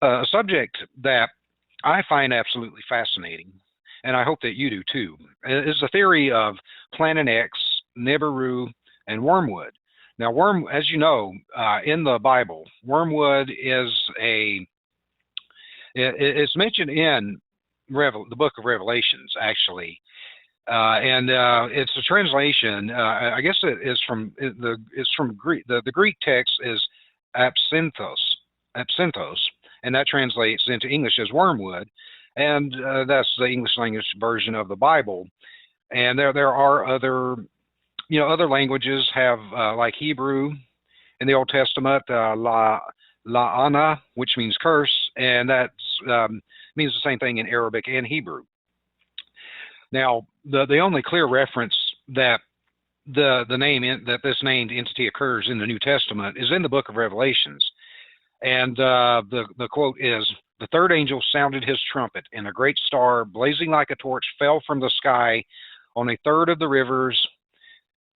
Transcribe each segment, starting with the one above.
A subject that I find absolutely fascinating, and I hope that you do too, is the theory of Planet X, Nibiru, and wormwood. Now, as you know, in the Bible, wormwood is it's mentioned in the book of Revelations, actually. And it's a translation. I guess it is it's from Greek. The Greek text is absinthos, and that translates into English as wormwood, and that's the English language version of the Bible. And there are other languages have like Hebrew in the Old Testament, la'ana, which means curse, and that means the same thing in Arabic and Hebrew. Now, the only clear reference that that this named entity occurs in the New Testament is in the book of Revelations. And the quote is, "The third angel sounded his trumpet, and a great star, blazing like a torch, fell from the sky on a third of the rivers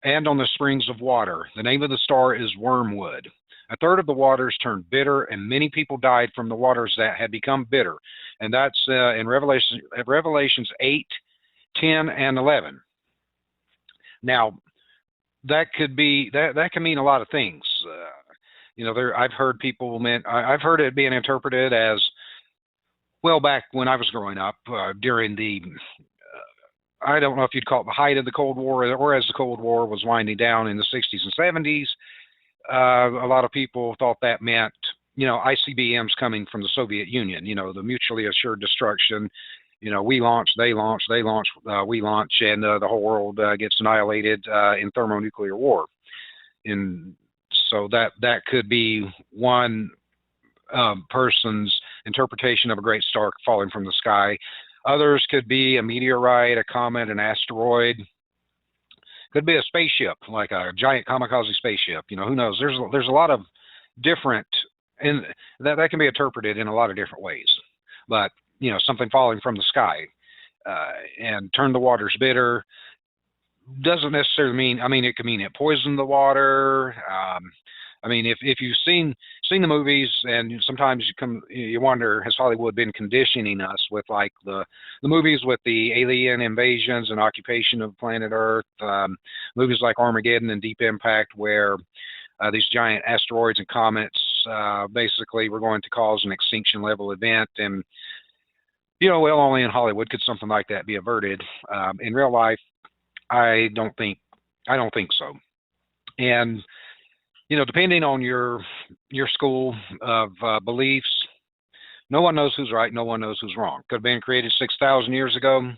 and on the springs of water. The name of the star is Wormwood. A third of the waters turned bitter, and many people died from the waters that had become bitter." And that's in Revelations 8, 10, and 11. Now, that could be that can mean a lot of things. I've heard I've heard it being interpreted as, well, back when I was growing up, during the I don't know if you'd call it the height of the Cold War, or as the Cold War was winding down in the 60s and 70s. A lot of people thought that meant, ICBMs coming from the Soviet Union, the mutually assured destruction. We launch, they launch, they launch, we launch, and the whole world gets annihilated in thermonuclear war. And so that could be one person's interpretation of a great star falling from the sky. Others could be a meteorite, a comet, an asteroid. Could be a spaceship, like a giant kamikaze spaceship. Who knows? There's a lot of different, and that can be interpreted in a lot of different ways. But something falling from the sky and turn the waters bitter doesn't necessarily mean. I mean, it could mean it poisoned the water. If you've seen the movies, and sometimes you wonder, has Hollywood been conditioning us with like the movies with the alien invasions and occupation of planet Earth, movies like Armageddon and Deep Impact, where these giant asteroids and comets basically were going to cause an extinction level event. And well, only in Hollywood could something like that be averted. In real life, I don't think so. And depending on your school of beliefs, no one knows who's right, no one knows who's wrong. Could have been created 6,000 years ago.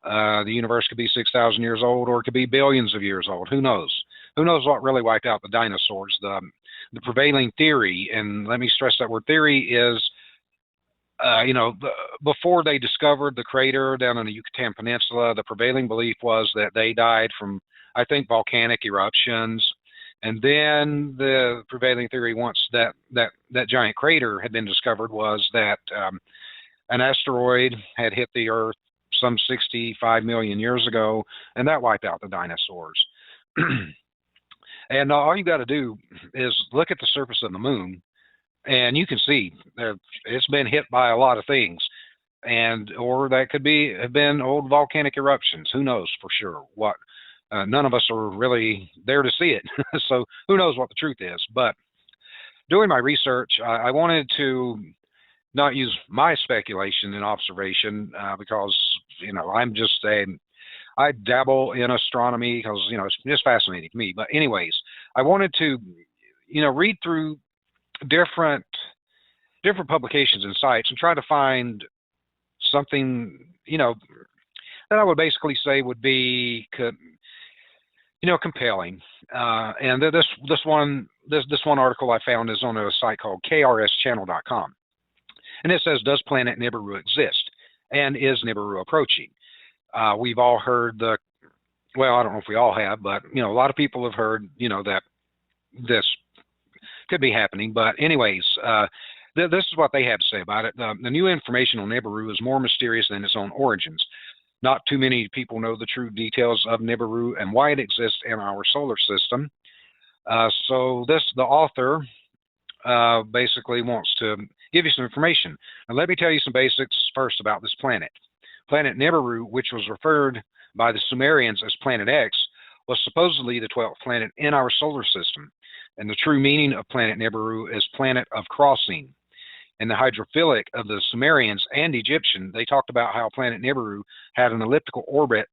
The universe could be 6,000 years old, or it could be billions of years old. Who knows? Who knows what really wiped out the dinosaurs? The prevailing theory, and let me stress that word theory, is before they discovered the crater down in the Yucatan Peninsula, the prevailing belief was that they died from, I think, volcanic eruptions. And then the prevailing theory, once that giant crater had been discovered, was that an asteroid had hit the Earth some 65 million years ago, and that wiped out the dinosaurs. And all you got to do is look at the surface of the moon, and you can see it's been hit by a lot of things, or that could have been old volcanic eruptions. Who knows for sure what? None of us are really there to see it, so who knows what the truth is. But doing my research, I wanted to not use my speculation and observation because I dabble in astronomy because it's just fascinating to me. But anyways, I wanted to read through different publications and sites and try to find something that I would basically say would be compelling. And this one article I found is on a site called kRSchannel.com, and it says, "Does Planet Nibiru exist, and is Nibiru approaching?" We've all heard I don't know if we all have, but a lot of people have heard that this could be happening. But anyways, this is what they have to say about it. The new information on Nibiru is more mysterious than its own origins. Not too many people know the true details of Nibiru and why it exists in our solar system. So the author basically wants to give you some information. Now, let me tell you some basics first about this planet. Planet Nibiru, which was referred by the Sumerians as Planet X, was supposedly the 12th planet in our solar system. And the true meaning of Planet Nibiru is planet of crossing. In the hydrophilic of the Sumerians and Egyptian, they talked about how Planet Nibiru had an elliptical orbit,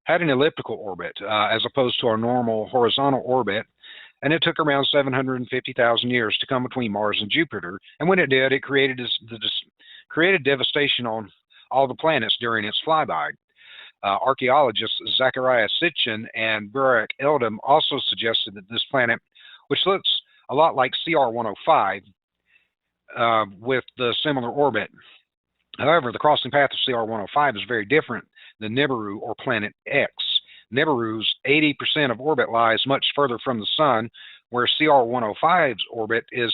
as opposed to our normal horizontal orbit, and it took around 750,000 years to come between Mars and Jupiter. And when it did, it created devastation on all the planets during its flyby. Archaeologists Zachariah Sitchin and Burak Eldam also suggested that this planet, which looks a lot like CR-105 with the similar orbit. However, the crossing path of CR-105 is very different than Nibiru or Planet X. Nibiru's 80% of orbit lies much further from the Sun, where CR-105's orbit is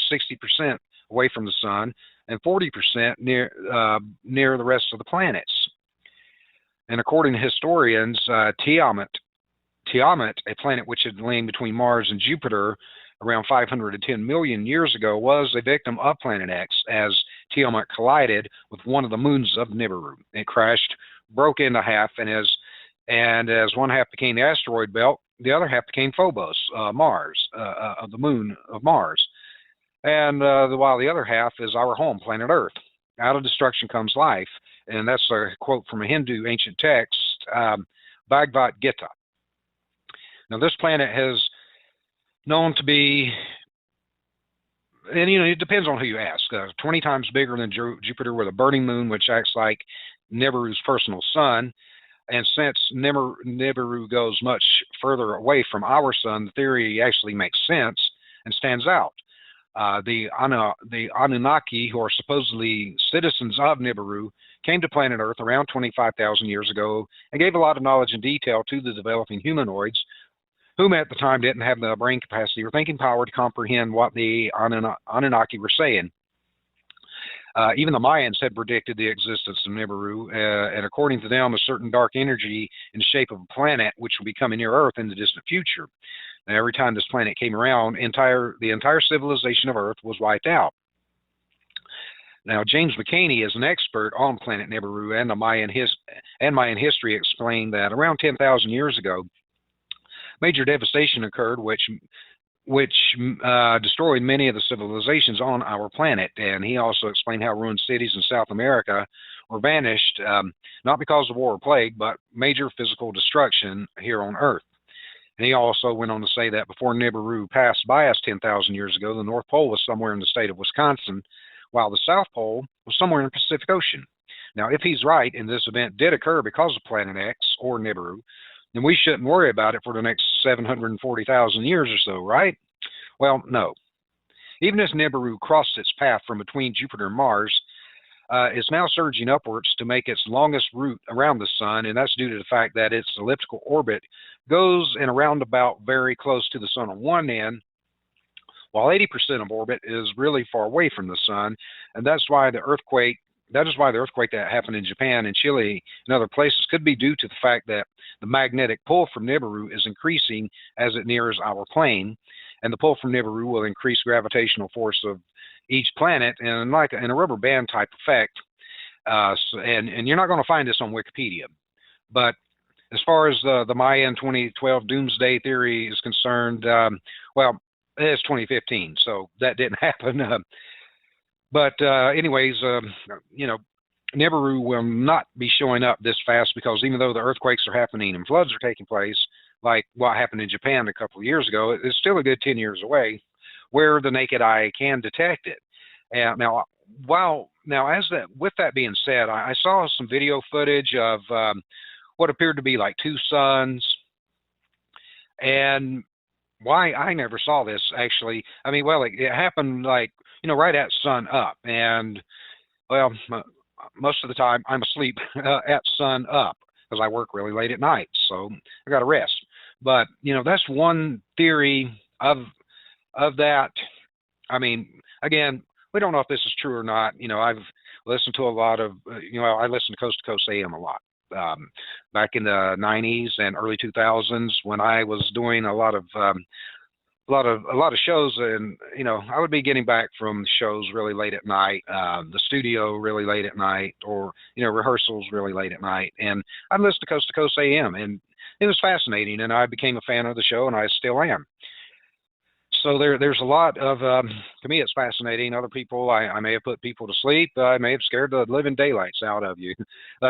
60% away from the Sun and 40% near the rest of the planets. And according to historians, Tiamat, a planet which had lain between Mars and Jupiter around 510 million years ago, was a victim of Planet X as Tiamat collided with one of the moons of Nibiru. It crashed, broke into half, and as one half became the asteroid belt, the other half became Phobos, Mars, of the moon of Mars. And while the other half is our home, planet Earth. Out of destruction comes life. And that's a quote from a Hindu ancient text, Bhagavad Gita. Now, this planet has known to be, and it depends on who you ask, 20 times bigger than Jupiter with a burning moon, which acts like Nibiru's personal sun. And since Nibiru goes much further away from our sun, the theory actually makes sense and stands out. The Anunnaki, who are supposedly citizens of Nibiru, came to planet Earth around 25,000 years ago and gave a lot of knowledge and detail to the developing humanoids, whom at the time didn't have the brain capacity or thinking power to comprehend what the Anunnaki were saying. Even the Mayans had predicted the existence of Nibiru, and according to them, a certain dark energy in the shape of a planet which will be coming near Earth in the distant future. And every time this planet came around, the entire civilization of Earth was wiped out. Now, James McCaney is an expert on Planet Nibiru and Mayan history, explained that around 10,000 years ago, major devastation occurred, which destroyed many of the civilizations on our planet. And he also explained how ruined cities in South America were vanished, not because of war or plague, but major physical destruction here on Earth. And he also went on to say that before Nibiru passed by us 10,000 years ago, the North Pole was somewhere in the state of Wisconsin, while the South Pole was somewhere in the Pacific Ocean. Now, if he's right, and this event did occur because of Planet X or Nibiru, then we shouldn't worry about it for the next 740,000 years or so, right? Well, no. Even as Nibiru crossed its path from between Jupiter and Mars, it's now surging upwards to make its longest route around the Sun, and that's due to the fact that its elliptical orbit goes in a roundabout very close to the Sun on one end, while 80% of orbit is really far away from the Sun, and that is why the earthquake that happened in Japan and Chile and other places could be due to the fact that the magnetic pull from Nibiru is increasing as it nears our plane, and the pull from Nibiru will increase gravitational force of each planet in a rubber band type effect. And you're not going to find this on Wikipedia, but as far as the Mayan 2012 doomsday theory is concerned, well, it's 2015, so that didn't happen. Anyways, Nibiru will not be showing up this fast, because even though the earthquakes are happening and floods are taking place, like what happened in Japan a couple of years ago, it's still a good 10 years away where the naked eye can detect it. And with that being said, I saw some video footage of what appeared to be like two suns. And why I never saw this, actually, it happened right at sun up. And, well, most of the time I'm asleep at sun up because I work really late at night, so I got to rest. But, that's one theory of that. Again, we don't know if this is true or not. I've listened to a lot of, I listen to Coast to Coast AM a lot. Back in the 90s and early 2000s, when I was doing a lot of a lot of shows, and I would be getting back from shows really late at night, the studio really late at night, or rehearsals really late at night, and I'd listen to Coast AM, and it was fascinating, and I became a fan of the show, and I still am. So there's a lot of to me it's fascinating. Other people, I may have put people to sleep. I may have scared the living daylights out of you.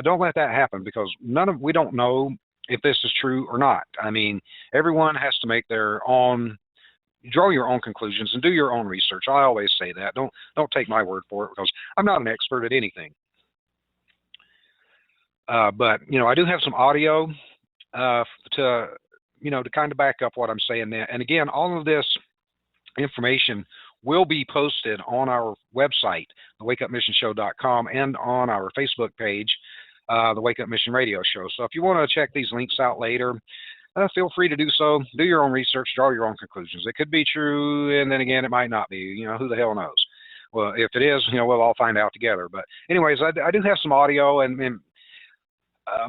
Don't let that happen, because we don't know if this is true or not. I mean, everyone has to make their own, draw your own conclusions and do your own research. I always say that. Don't take my word for it, because I'm not an expert at anything. But I do have some audio to to kind of back up what I'm saying there. And again, all of this information will be posted on our website, thewakeupmissionshow.com, and on our Facebook page, the Wake Up Mission Radio Show. So if you want to check these links out later, feel free to do so. Do your own research, draw your own conclusions. It could be true, and then again, it might not be. Who the hell knows? Well, if it is, we'll all find out together. But anyways, I do have some audio, and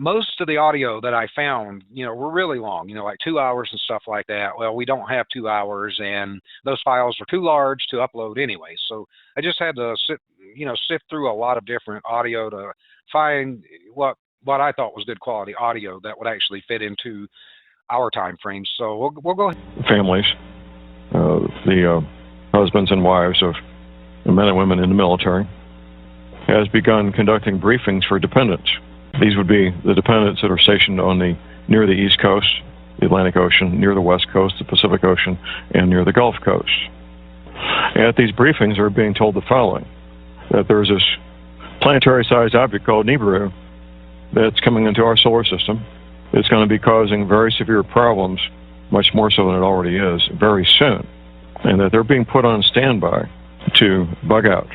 most of the audio that I found, were really long, like 2 hours and stuff like that. Well, we don't have 2 hours, and those files were too large to upload anyway. So I just had to sift through a lot of different audio to find what I thought was good quality audio that would actually fit into our time frame. So we'll go ahead. Families, the husbands and wives of the men and women in the military, has begun conducting briefings for dependents. These would be the dependents that are stationed near the East Coast, the Atlantic Ocean, near the West Coast, the Pacific Ocean, and near the Gulf Coast. At these briefings, they're being told the following: that there's this planetary-sized object called Nibiru that's coming into our solar system. It's going to be causing very severe problems, much more so than it already is, very soon, and that they're being put on standby to bug out.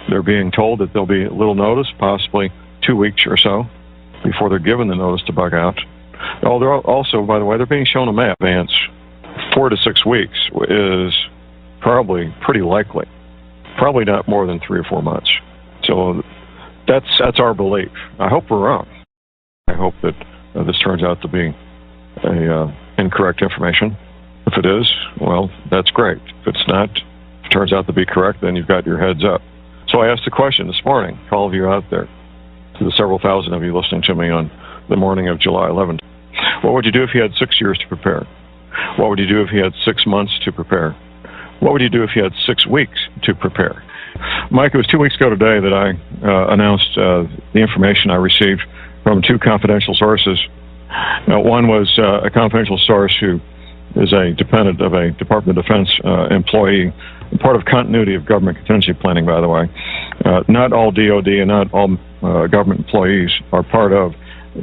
They're being told that there'll be little notice, possibly 2 weeks or so, before they're given the notice to bug out. Oh, they're also, by the way, they're being shown a map. Advance 4 to 6 weeks is probably pretty likely. Probably not more than 3 or 4 months. So that's our belief. I hope we're wrong. I hope that this turns out to be incorrect information. If it is, well, that's great. If it's not, if it turns out to be correct, then you've got your heads up. So I asked the question this morning to all of you out there, to the several thousand of you listening to me on the morning of July 11th. What would you do if you had 6 years to prepare? What would you do if you had 6 months to prepare? What would you do if you had 6 weeks to prepare? Mike, it was 2 weeks ago today that I announced the information I received from 2 confidential sources. One was a confidential source who is a dependent of a Department of Defense employee, part of continuity of government contingency planning, by the way. Not all DOD and not all government employees are part of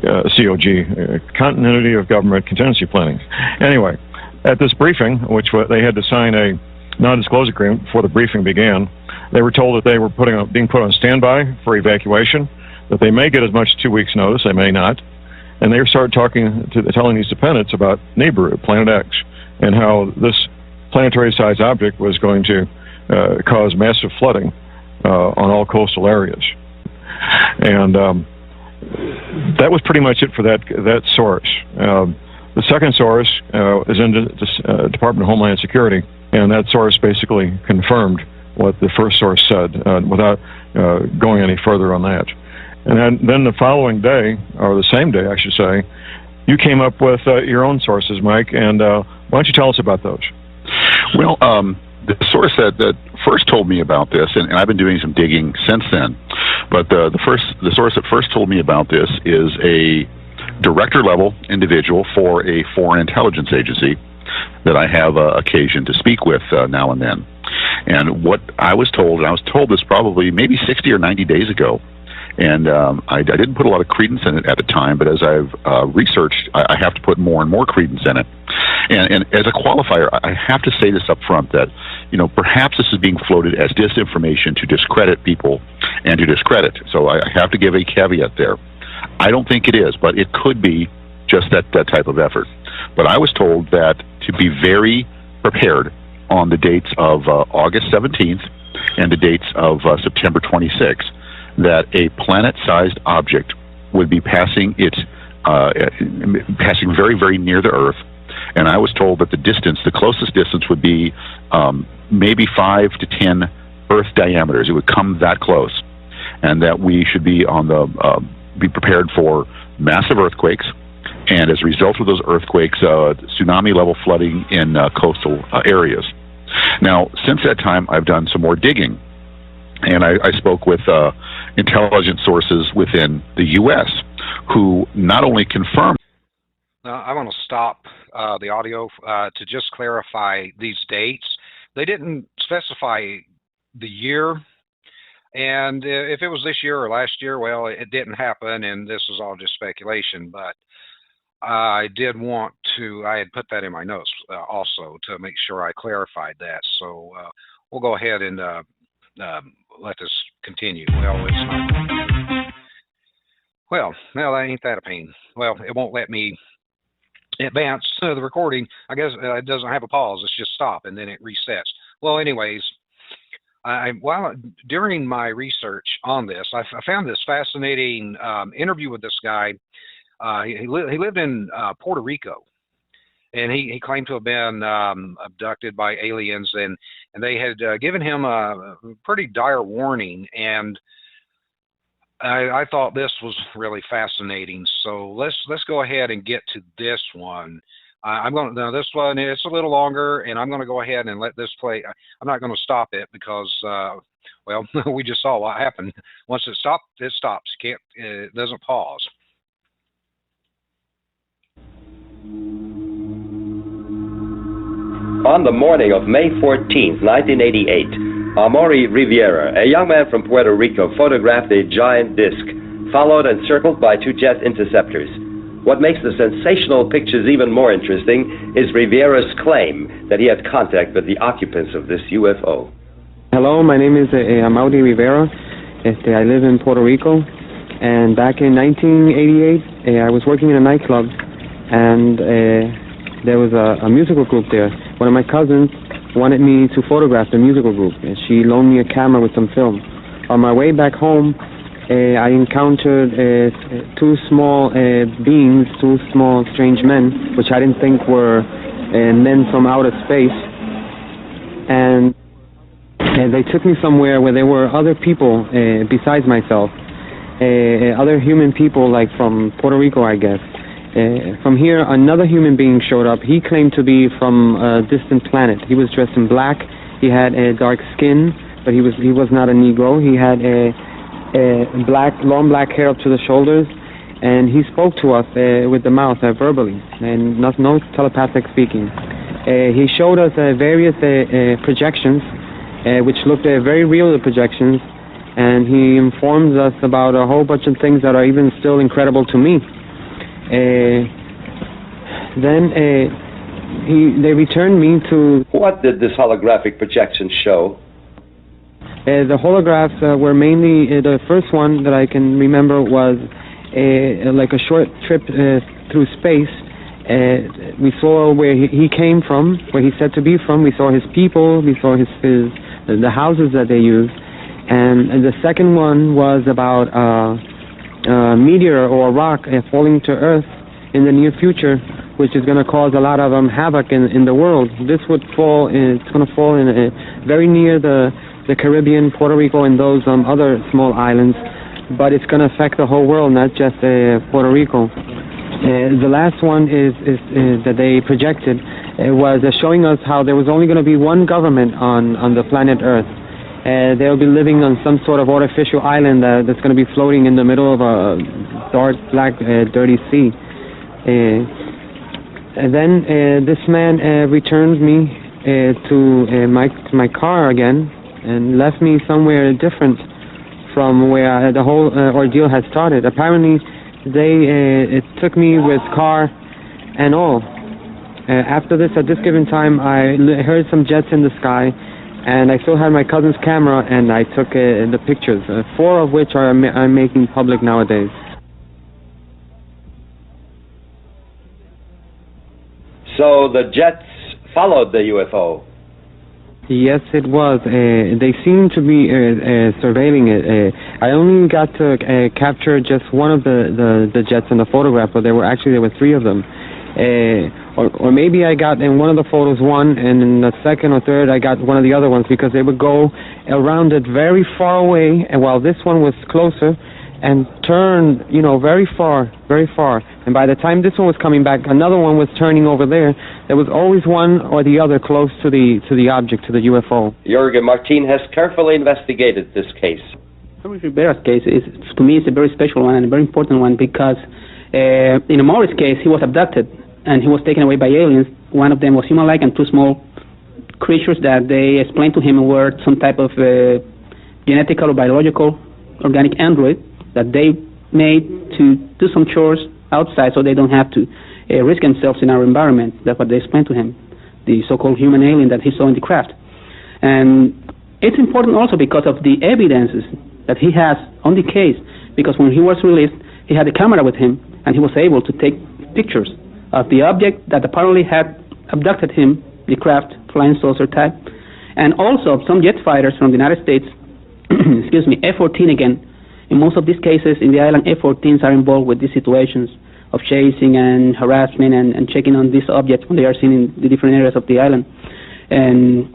COG, continuity of government contingency planning. Anyway, at this briefing, which they had to sign a non-disclosure agreement before the briefing began, they were told that they were being put on standby for evacuation, that they may get as much as 2 weeks' notice, they may not. And they started telling these dependents about Nibiru, Planet X, and how this planetary-sized object was going to cause massive flooding on all coastal areas. And that was pretty much it for that source. The second source is in the Department of Homeland Security, and that source basically confirmed what the first source said without going any further on that. And then the following day, or the same day, I should say, you came up with your own sources, Mike, and why don't you tell us about those? Well, the source that first told me about this, and I've been doing some digging since then, but the source that first told me about this is a director-level individual for a foreign intelligence agency that I have occasion to speak with now and then. And what I was told, and I was told this probably maybe 60 or 90 days ago, and I didn't put a lot of credence in it at the time, but as I've researched, I have to put more and more credence in it. And as a qualifier, I have to say this up front, that perhaps this is being floated as disinformation to discredit people and to discredit. So I have to give a caveat there. I don't think it is, but it could be just that type of effort. But I was told that to be very prepared on the dates of August 17th and the dates of September 26th, that a planet-sized object would be passing very, very near the Earth, and I was told that the closest distance would be maybe 5 to 10 Earth diameters. It would come that close, and that we should be be prepared for massive earthquakes, and as a result of those earthquakes, tsunami-level flooding in coastal areas. Now, since that time, I've done some more digging, and I spoke with intelligence sources within the U.S. who not only confirmed. Now, I want to stop the audio to just clarify these dates. They didn't specify the year, and if it was this year or last year, well, it didn't happen, and this is all just speculation, but I did want to, I had put that in my notes also to make sure I clarified that. So we'll go ahead and let this continue. Well, it's not. Well, ain't that a pain? Well, it won't let me advance the recording. I guess it doesn't have a pause. It's just stop, and then it resets. Well, anyways, during my research on this, I found this fascinating interview with this guy. He lived in Puerto Rico, and he claimed to have been abducted by aliens, and they had given him a pretty dire warning, and I thought this was really fascinating. So let's go ahead and get to this one. Now this one, it's a little longer, and I'm going to go ahead and let this play. I'm not going to stop it because, well, we just saw what happened. Once it stops, it stops. It doesn't pause. On the morning of May 14, 1988, Amaury Riviera, a young man from Puerto Rico, photographed a giant disc, followed and circled by 2 jet interceptors. What makes the sensational pictures even more interesting is Riviera's claim that he had contact with the occupants of this UFO. Hello, my name is Amaury Rivera. I live in Puerto Rico, and back in 1988, I was working in a nightclub, and there was a musical group there. One of my cousins wanted me to photograph the musical group, and she loaned me a camera with some film. On my way back home, I encountered 2 small beings, 2 small strange men, which I didn't think were men from outer space. And they took me somewhere where there were other people besides myself, other human people, like from Puerto Rico, I guess. From here, another human being showed up. He claimed to be from a distant planet. He was dressed in black. He had a dark skin, but he was not a Negro. He had long black hair up to the shoulders, and he spoke to us with the mouth, verbally, and no telepathic speaking. He showed us various projections, which looked very real, the projections, and he informs us about a whole bunch of things that are even still incredible to me. Then they returned me to... What did this holographic projection show? The holographs were mainly, the first one that I can remember was like a short trip through space. We saw where he came from, where he said to be from. We saw his people, we saw the houses that they used. And the second one was about a meteor or a rock falling to Earth in the near future, which is going to cause a lot of havoc in the world. This would fall, it's going to fall in very near the Caribbean, Puerto Rico, and those other small islands, but it's going to affect the whole world, not just Puerto Rico. The last one is that they projected was showing us how there was only going to be one government on the planet Earth. They'll be living on some sort of artificial island that's going to be floating in the middle of a dark, black, dirty sea. And then this man returned me to my car again, and left me somewhere different from where the whole ordeal had started. Apparently, it took me with car and all. After this, at this given time, I heard some jets in the sky, and I still had my cousin's camera, and I took the pictures, 4 of which I'm making public nowadays. So the jets followed the UFO? Yes, it was. They seemed to be surveilling it. I only got to capture just one of the jets in the photograph, but there were 3 of them. Or maybe I got in one of the photos one, and in the second or third I got one of the other ones, because they would go around it very far away, and while this one was closer, and turn, very far, very far. And by the time this one was coming back, another one was turning over there. There was always one or the other close to the object, to the UFO. Jürgen Martin has carefully investigated this case. Rivera's case to me, it's a very special one and a very important one, because in Amori's case, he was abducted and he was taken away by aliens. One of them was human-like, and two small creatures that they explained to him were some type of genetical or biological organic android that they made to do some chores outside so they don't have to risk themselves in our environment. That's what they explained to him, the so-called human alien that he saw in the craft. And it's important also because of the evidences that he has on the case, because when he was released, he had a camera with him, and he was able to take pictures of the object that apparently had abducted him, the craft, flying saucer type, and also some jet fighters from the United States, excuse me, F-14 again. In most of these cases in the island, F-14s are involved with these situations of chasing and harassment and checking on these objects when they are seen in the different areas of the island. And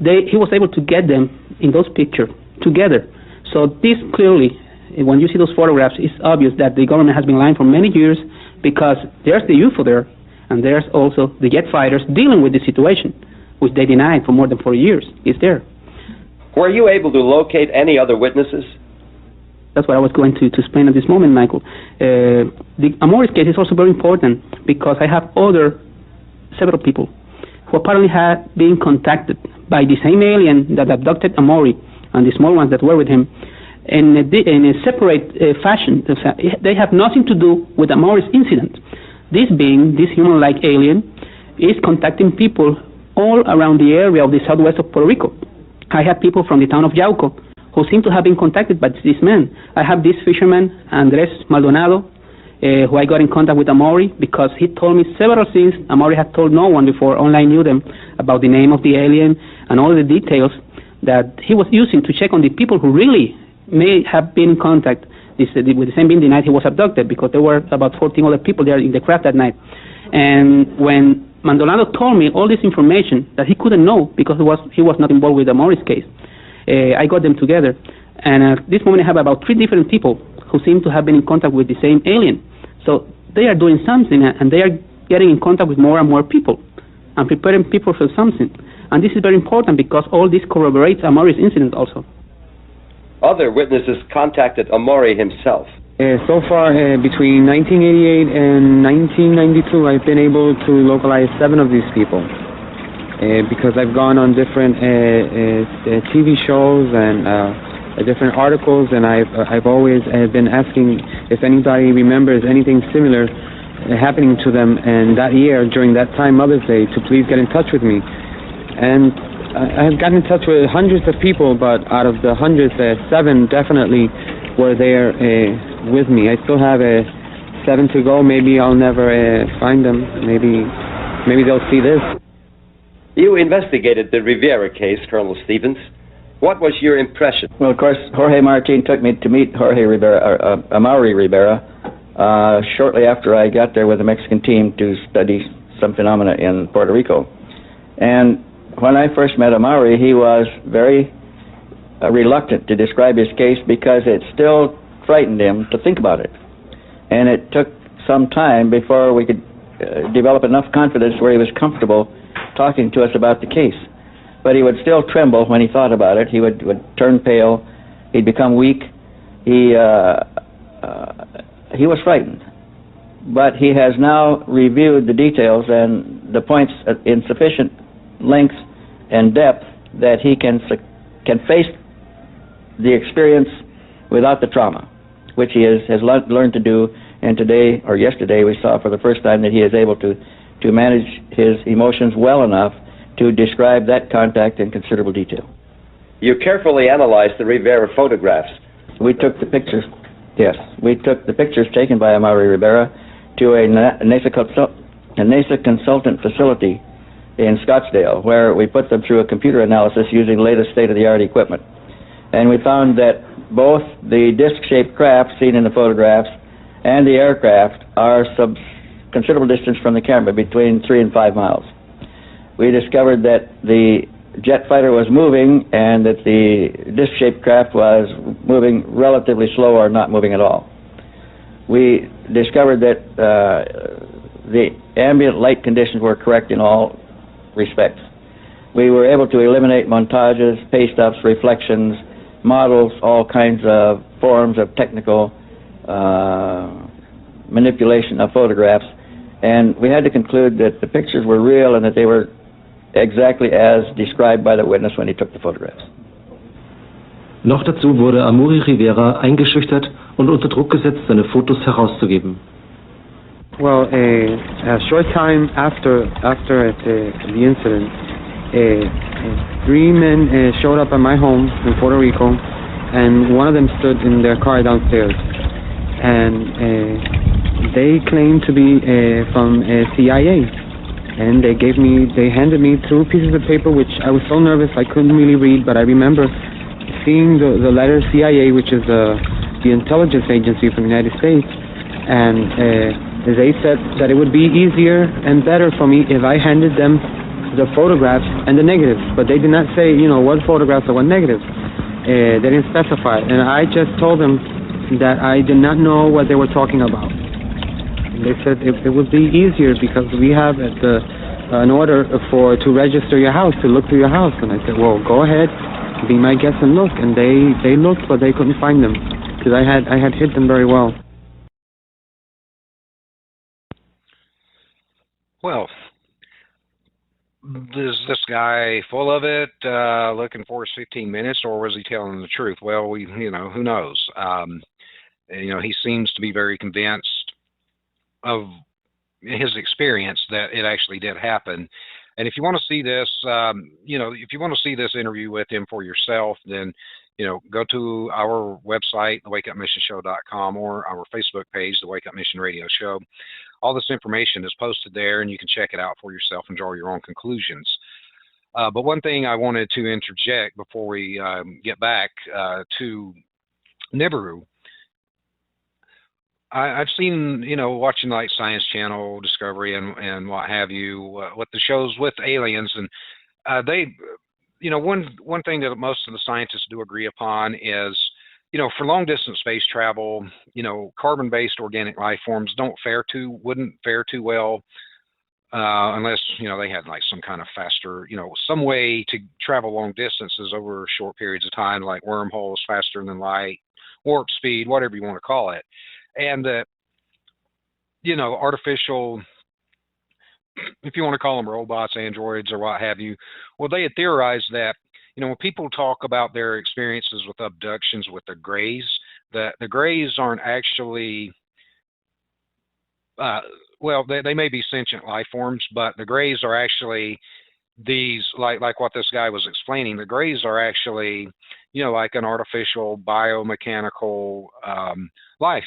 he was able to get them in those pictures together. So this clearly, when you see those photographs, it's obvious that the government has been lying for many years, because there's the UFO there, and there's also the jet fighters dealing with the situation, which they denied for more than 4 years. It's there. Were you able to locate any other witnesses? That's what I was going to explain at this moment, Michael. The Amori's case is also very important, because I have several people who apparently had been contacted by the same alien that abducted Amori and the small ones that were with him in a separate fashion. They have nothing to do with Amori's incident. This being, this human-like alien, is contacting people all around the area of the southwest of Puerto Rico. I have people from the town of Yauco who seem to have been contacted by this man. I have this fisherman, Andres Maldonado, who I got in contact with Amori, because he told me several things Amori had told no one before, only I knew them, about the name of the alien and all the details that he was using to check on the people who really may have been in contact with the same being the night he was abducted, because there were about 14 other people there in the craft that night. And when Maldonado told me all this information that he couldn't know because he was not involved with Amori's case, I got them together. And at this moment I have about 3 different people who seem to have been in contact with the same alien. So they are doing something, and they are getting in contact with more and more people and preparing people for something. And this is very important, because all this corroborates Amori's incident also. Other witnesses contacted Amori himself. So far, between 1988 and 1992, I've been able to localize 7 of these people, because I've gone on different TV shows and different articles, and I've always been asking if anybody remembers anything similar happening to them, and that year, during that time, Mother's Day, to please get in touch with me. And I've gotten in touch with hundreds of people, but out of the hundreds, 7 definitely were there with me. I still have 7 to go. Maybe I'll never find them. Maybe they'll see this. You investigated the Rivera case, Colonel Stevens. What was your impression? Well, of course, Jorge Martin took me to meet Amaury Rivera shortly after I got there with the Mexican team to study some phenomena in Puerto Rico. And when I first met Amaury, he was very reluctant to describe his case, because it still frightened him to think about it. And it took some time before we could develop enough confidence where he was comfortable talking to us about the case. But he would still tremble when he thought about it. He would turn pale. He'd become weak. He was frightened. But he has now reviewed the details and the points in sufficient length and depth that he can face the experience without the trauma, which he has learned to do. And today, or yesterday, we saw for the first time that he is able to manage his emotions well enough to describe that contact in considerable detail. You carefully analyzed the Rivera photographs. We took the pictures, yes. We took the pictures taken by Amaury Rivera to a NASA consultant facility in Scottsdale, where we put them through a computer analysis using latest state-of-the-art equipment. And we found that both the disc-shaped craft seen in the photographs and the aircraft are considerable distance from the camera, between 3 and 5 miles. We discovered that the jet fighter was moving and that the disc-shaped craft was moving relatively slow or not moving at all. We discovered that the ambient light conditions were correct in all respects. We were able to eliminate montages, paste-ups, reflections, models, all kinds of forms of technical manipulation of photographs, and we had to conclude that the pictures were real and that they were exactly as described by the witness when he took the photographs. Noch dazu wurde Amaury Rivera eingeschüchtert und unter Druck gesetzt, seine Fotos herauszugeben. Well, a short time after the incident, 3 men showed up at my home in Puerto Rico, and one of them stood in their car downstairs, and they claimed to be from CIA, and they handed me 2 pieces of paper, which I was so nervous I couldn't really read, but I remember seeing the letter CIA, which is the intelligence agency from the United States, and they said that it would be easier and better for me if I handed them the photographs and the negatives, but they did not say, what photographs or what negatives. They didn't specify, and I just told them that I did not know what they were talking about. And they said it would be easier because we have an order to register your house, to look through your house. And I said, well, go ahead, be my guest and look. And they looked, but they couldn't find them because I had hid them very well. Well, is this guy full of it, looking for his 15 minutes, or was he telling the truth? Well, who knows? He seems to be very convinced of his experience that it actually did happen. And if you want to see this, if you want to see this interview with him for yourself, then, go to our website, thewakeupmissionshow.com, or our Facebook page, The Wake Up Mission Radio Show. All this information is posted there, and you can check it out for yourself and draw your own conclusions. But one thing I wanted to interject before we get back to Nibiru, I've seen, watching like Science Channel, Discovery, and what have you, what the shows with aliens, and they, one thing that most of the scientists do agree upon is, for long distance space travel, carbon-based organic life forms wouldn't fare too well unless, they had like some kind of faster, some way to travel long distances over short periods of time, like wormholes, faster than light, warp speed, whatever you want to call it. And that, artificial, if you want to call them robots, androids, or what have you, well, they had theorized that, when people talk about their experiences with abductions with the Greys, that the Greys aren't actually, they may be sentient life forms, but the Greys are actually these, like what this guy was explaining, the Greys are actually, like an artificial biomechanical life.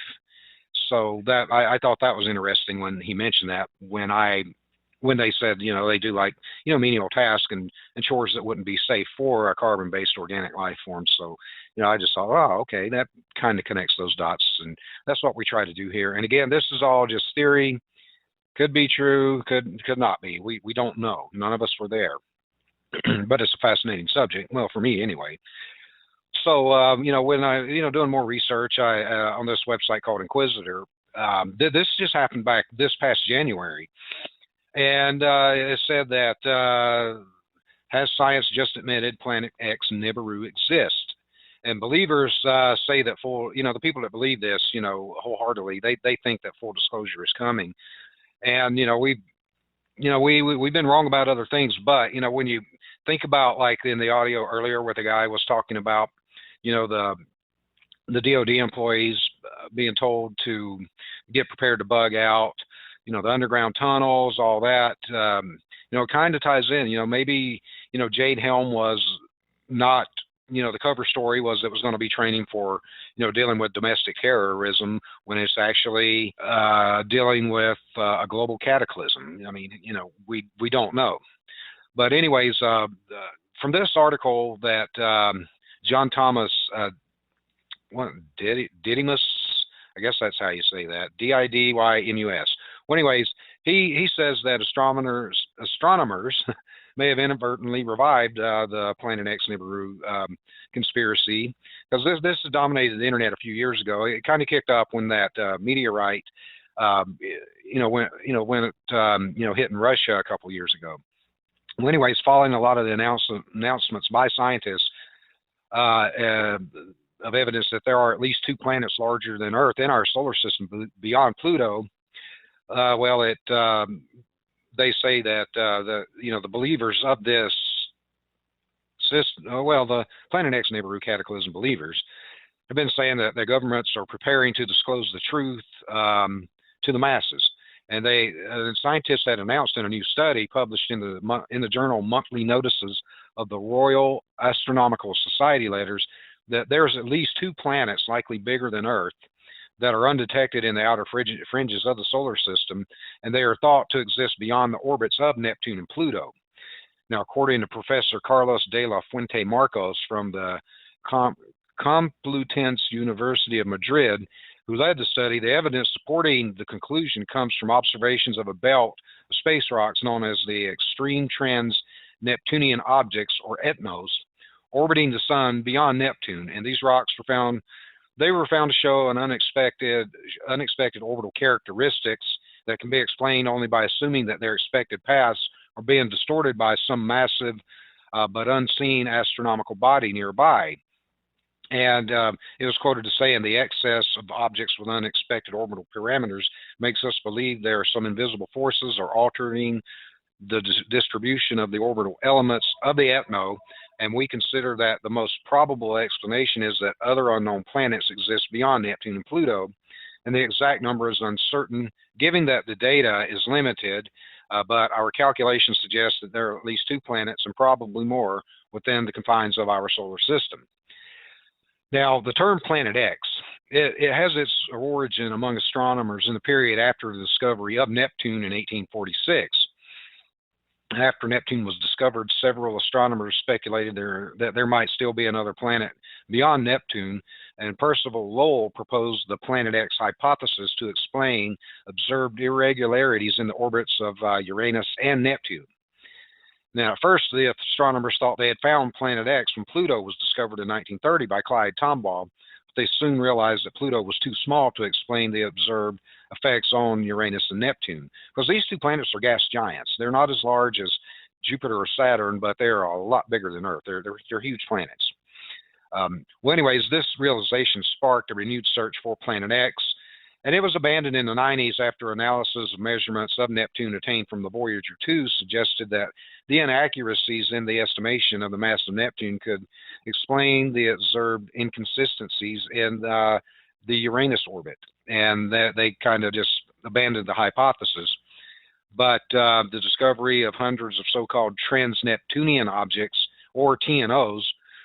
So that I thought that was interesting when he mentioned that, when they said, they do like, menial tasks and chores that wouldn't be safe for a carbon-based organic life form. So, I just thought, oh, okay, that kind of connects those dots, and that's what we try to do here. And again, this is all just theory. Could be true, could not be. We don't know. None of us were there. But it's a fascinating subject. Well, for me anyway. So, when I, doing more research, on this website called Inquisitor, this just happened back this past January. And it said that, has science just admitted Planet X Nibiru exists? And believers say that the people that believe this, wholeheartedly, they think that full disclosure is coming. And, we've been wrong about other things, but, when you think about, like in the audio earlier where the guy was talking about, the DOD employees being told to get prepared to bug out, the underground tunnels, all that, it kind of ties in, maybe, Jade Helm was not, the cover story was it was going to be training for, dealing with domestic terrorism when it's actually dealing with a global cataclysm. I mean, we don't know. But anyways, from this article that John Thomas Didymus, I guess that's how you say that, Didynus, Well, anyways, he says that astronomers may have inadvertently revived the Planet X Nibiru conspiracy, because this has dominated the internet a few years ago. It kind of kicked up when that meteorite, when it hit in Russia a couple years ago. Well, anyways, following a lot of the announcements by scientists of evidence that there are at least 2 planets larger than Earth in our solar system beyond Pluto, they say that the believers of this system, the Planet X Nibiru cataclysm believers, have been saying that the governments are preparing to disclose the truth to the masses. And scientists had announced in a new study published in the journal Monthly Notices of the Royal Astronomical Society letters that there's at least 2 planets likely bigger than Earth that are undetected in the outer fringes of the solar system, and they are thought to exist beyond the orbits of Neptune and Pluto. Now, according to Professor Carlos de la Fuente Marcos from the Complutense University of Madrid, who led the study, the evidence supporting the conclusion comes from observations of a belt of space rocks known as the extreme trans-Neptunian objects, or ETNOs, orbiting the sun beyond Neptune. And these rocks were found to show an unexpected orbital characteristics that can be explained only by assuming that their expected paths are being distorted by some massive but unseen astronomical body nearby. And it was quoted as saying the excess of objects with unexpected orbital parameters makes us believe there are some invisible forces are altering the distribution of the orbital elements of the ETNO, and we consider that the most probable explanation is that other unknown planets exist beyond Neptune and Pluto, and the exact number is uncertain, given that the data is limited, but our calculations suggest that there are at least 2 planets and probably more within the confines of our solar system. Now, the term Planet X, it has its origin among astronomers in the period after the discovery of Neptune in 1846. After Neptune was discovered, several astronomers speculated that there might still be another planet beyond Neptune, and Percival Lowell proposed the Planet X hypothesis to explain observed irregularities in the orbits of Uranus and Neptune. Now, at first, the astronomers thought they had found Planet X when Pluto was discovered in 1930 by Clyde Tombaugh, but they soon realized that Pluto was too small to explain the observed effects on Uranus and Neptune, because these 2 planets are gas giants. They're not as large as Jupiter or Saturn, but they're a lot bigger than Earth. They're huge planets. Well, anyways, this realization sparked a renewed search for Planet X, and it was abandoned in the 90s after analysis of measurements of Neptune obtained from the Voyager 2 suggested that the inaccuracies in the estimation of the mass of Neptune could explain the observed inconsistencies in the Uranus orbit, and that they kind of just abandoned the hypothesis. But the discovery of hundreds of so-called trans-Neptunian objects, or TNOs,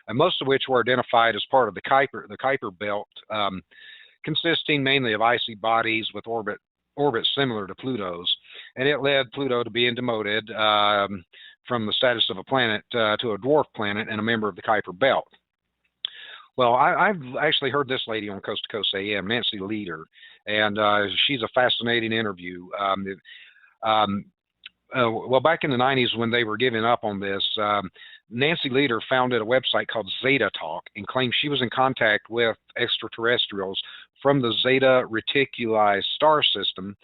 and most of which were identified as part of the Kuiper belt, consisting mainly of icy bodies with orbits similar to Pluto's, and it led Pluto to being demoted from the status of a planet to a dwarf planet and a member of the Kuiper belt. Well, I've actually heard this lady on Coast to Coast AM, Nancy Leader, and she's a fascinating interview. Well, back in the 90s when they were giving up on this, Nancy Leader founded a website called Zeta Talk and claimed she was in contact with extraterrestrials from the Zeta Reticuli star system,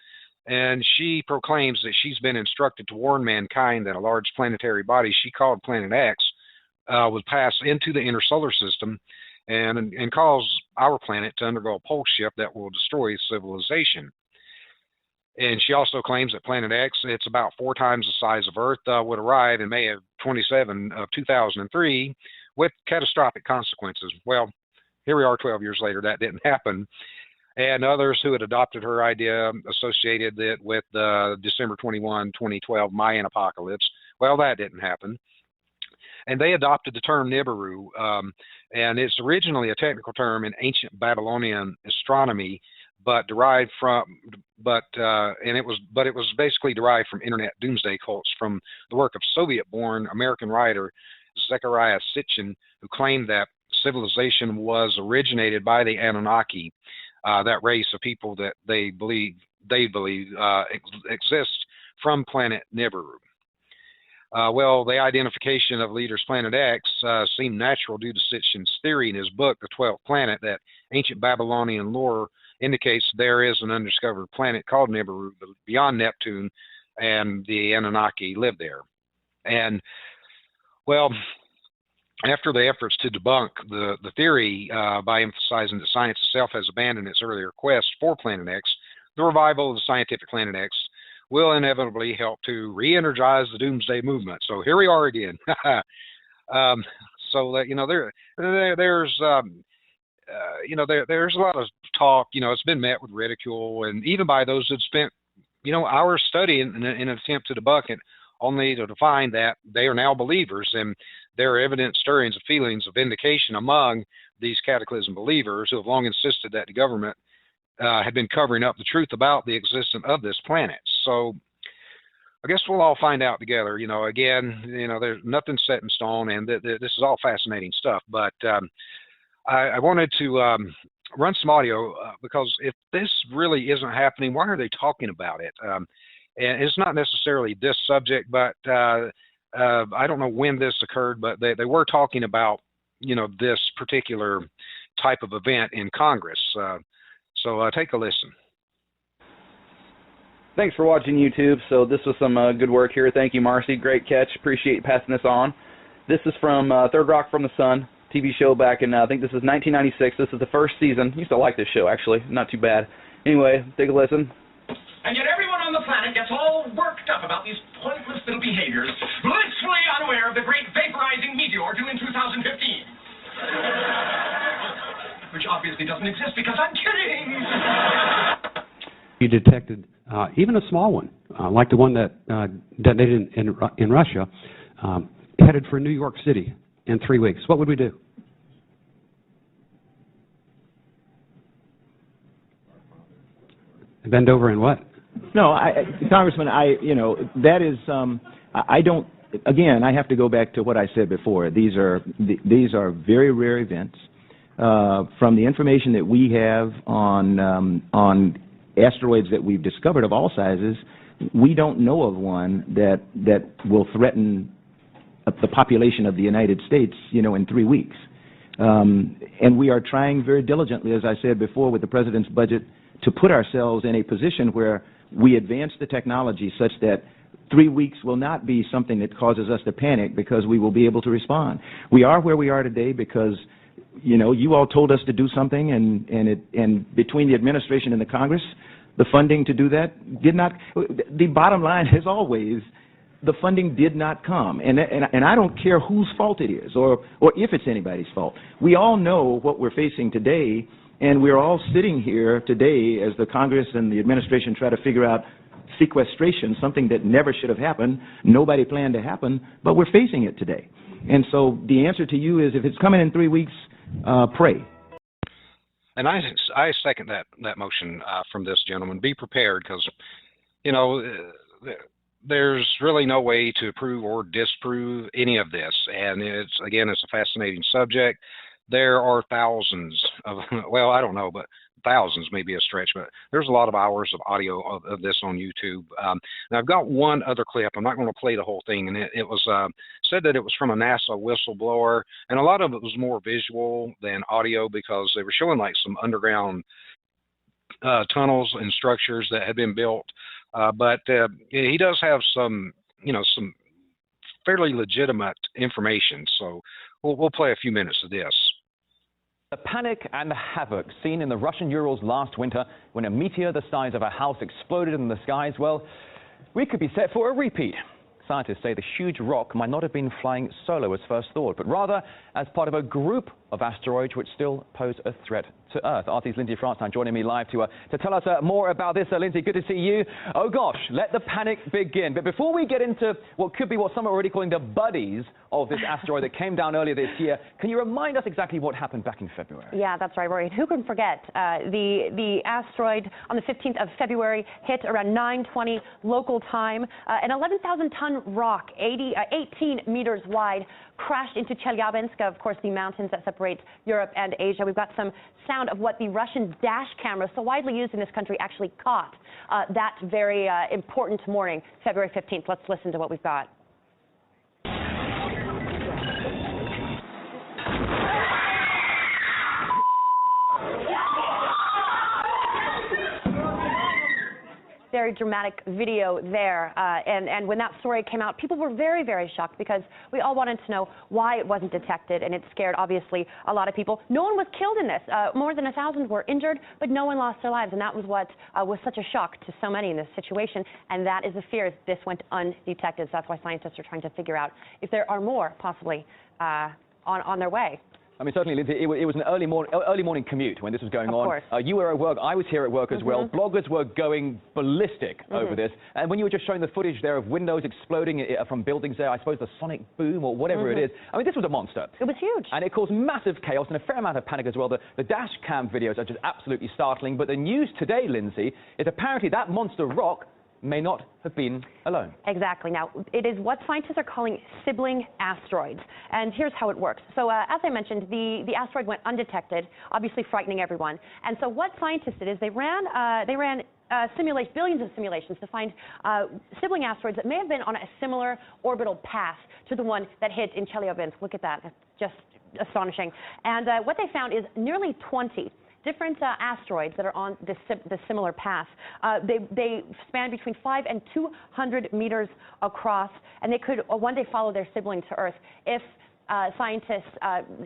and she proclaims that she's been instructed to warn mankind that a large planetary body she called Planet X would pass into the inner solar system and cause our planet to undergo a pole shift that will destroy civilization. And she also claims that Planet X, it's about 4 times the size of Earth, would arrive in May of 2003 with catastrophic consequences. Well, here we are 12 years later, that didn't happen. And others who had adopted her idea associated it with the December 21, 2012 Mayan apocalypse. Well, that didn't happen. And they adopted the term Nibiru, and it's originally a technical term in ancient Babylonian astronomy, but it was basically derived from internet doomsday cults from the work of Soviet-born American writer Zecharia Sitchin, who claimed that civilization was originated by the Anunnaki, that race of people that they believe they believe exists from Planet Nibiru. Well, the identification of leaders Planet X seemed natural due to Sitchin's theory in his book, The 12th Planet, that ancient Babylonian lore indicates there is an undiscovered planet called Nibiru beyond Neptune, and the Anunnaki live there. And, well, after the efforts to debunk the theory by emphasizing that science itself has abandoned its earlier quest for Planet X, the revival of the scientific Planet X will inevitably help to re-energize the Doomsday Movement. So here we are again. So that, you know, there's a lot of talk. You know, it's been met with ridicule, and even by those that spent, you know, hours studying in an attempt to debunk it, only to find that they are now believers, and there are evident stirrings of feelings of vindication among these cataclysm believers who have long insisted that the government had been covering up the truth about the existence of this planet. So I guess we'll all find out together. You know, again, you know, there's nothing set in stone, and this is all fascinating stuff. But I wanted to run some audio because if this really isn't happening, why are they talking about it? And it's not necessarily this subject, but I don't know when this occurred, but they were talking about, you know, this particular type of event in Congress. So take a listen. Thanks for watching YouTube. So this was some good work here. Thank you, Marcy. Great catch. Appreciate you passing this on. This is from Third Rock from the Sun TV show back in, I think this is 1996. This is the first season. I used to like this show, actually. Not too bad. Anyway, take a listen. And yet everyone on the planet gets all worked up about these pointless little behaviors, blissfully unaware of the great vaporizing meteor due in 2015. Which obviously doesn't exist because I'm kidding! You detected even a small one, like the one that detonated in Russia, headed for New York City in 3 weeks. What would we do? Bend over and what? No, Congressman, that is, I don't, again, I have to go back to what I said before. These are very rare events. From the information that we have on asteroids that we've discovered of all sizes, we don't know of one that will threaten the population of the United States, you know, in 3 weeks. And we are trying very diligently, as I said before, with the President's budget, to put ourselves in a position where we advance the technology such that 3 weeks will not be something that causes us to panic, because we will be able to respond. We are where we are today because, you know, you all told us to do something, and between the administration and the Congress, the funding to do that did not. The bottom line is always, the funding did not come, and I don't care whose fault it is, or if it's anybody's fault. We all know what we're facing today, and we're all sitting here today as the Congress and the administration try to figure out sequestration, something that never should have happened, nobody planned to happen, but we're facing it today. And so the answer to you is, if it's coming in 3 weeks, pray. And I second that motion from this gentleman. Be prepared, because, you know, there's really no way to prove or disprove any of this. And it's a fascinating subject. There are thousands of, well, I don't know, but thousands may be a stretch, but there's a lot of hours of audio of this on YouTube. Now, I've got one other clip. I'm not going to play the whole thing. And it was said that it was from a NASA whistleblower, and a lot of it was more visual than audio, because they were showing like some underground tunnels and structures that had been built. But he does have some fairly legitimate information. So we'll play a few minutes of this. The panic and the havoc seen in the Russian Urals last winter when a meteor the size of a house exploded in the skies, well, we could be set for a repeat. Scientists say the huge rock might not have been flying solo as first thought, but rather as part of a group of asteroids which still pose a threat to Earth. RT's Lindsay Franstein joining me live to tell us more about this. Lindsay, good to see you. Oh gosh, let the panic begin. But before we get into what could be what some are already calling the buddies of this asteroid that came down earlier this year, can you remind us exactly what happened back in February? Yeah, that's right, Rory. Who can forget the asteroid on the 15th of February hit around 9:20 local time. An 11,000-ton rock, 18 meters wide, crashed into Chelyabinsk, of course, the mountains that separate Europe and Asia. We've got some sound of what the Russian dash camera, so widely used in this country, actually caught that very important morning, February 15th. Let's listen to what we've got. Very dramatic video there, and when that story came out, people were very, very shocked because we all wanted to know why it wasn't detected, and it scared, obviously, a lot of people. No one was killed in this. More than 1,000 were injured, but no one lost their lives, and that was what was such a shock to so many in this situation, and that is the fear. This went undetected, so that's why scientists are trying to figure out if there are more, possibly, on their way. I mean, certainly, Lindsay, it was an early morning commute when this was going on. You were at work. I was here at work as well. Bloggers were going ballistic over this. And when you were just showing the footage there of windows exploding from buildings there, I suppose the sonic boom or whatever it is, I mean, this was a monster. It was huge. And it caused massive chaos and a fair amount of panic as well. The dash cam videos are just absolutely startling. But the news today, Lindsay, is apparently that monster rock may not have been alone. Exactly. Now, it is what scientists are calling sibling asteroids. And here's how it works. So, as I mentioned, the asteroid went undetected, obviously frightening everyone. And so what scientists did is they ran billions of simulations to find sibling asteroids that may have been on a similar orbital path to the one that hit in Chelyabinsk. Look at that. It's just astonishing. And what they found is nearly 20 different asteroids that are on this similar path. They span between 5 and 200 meters across, and they could one day follow their sibling to Earth if scientists,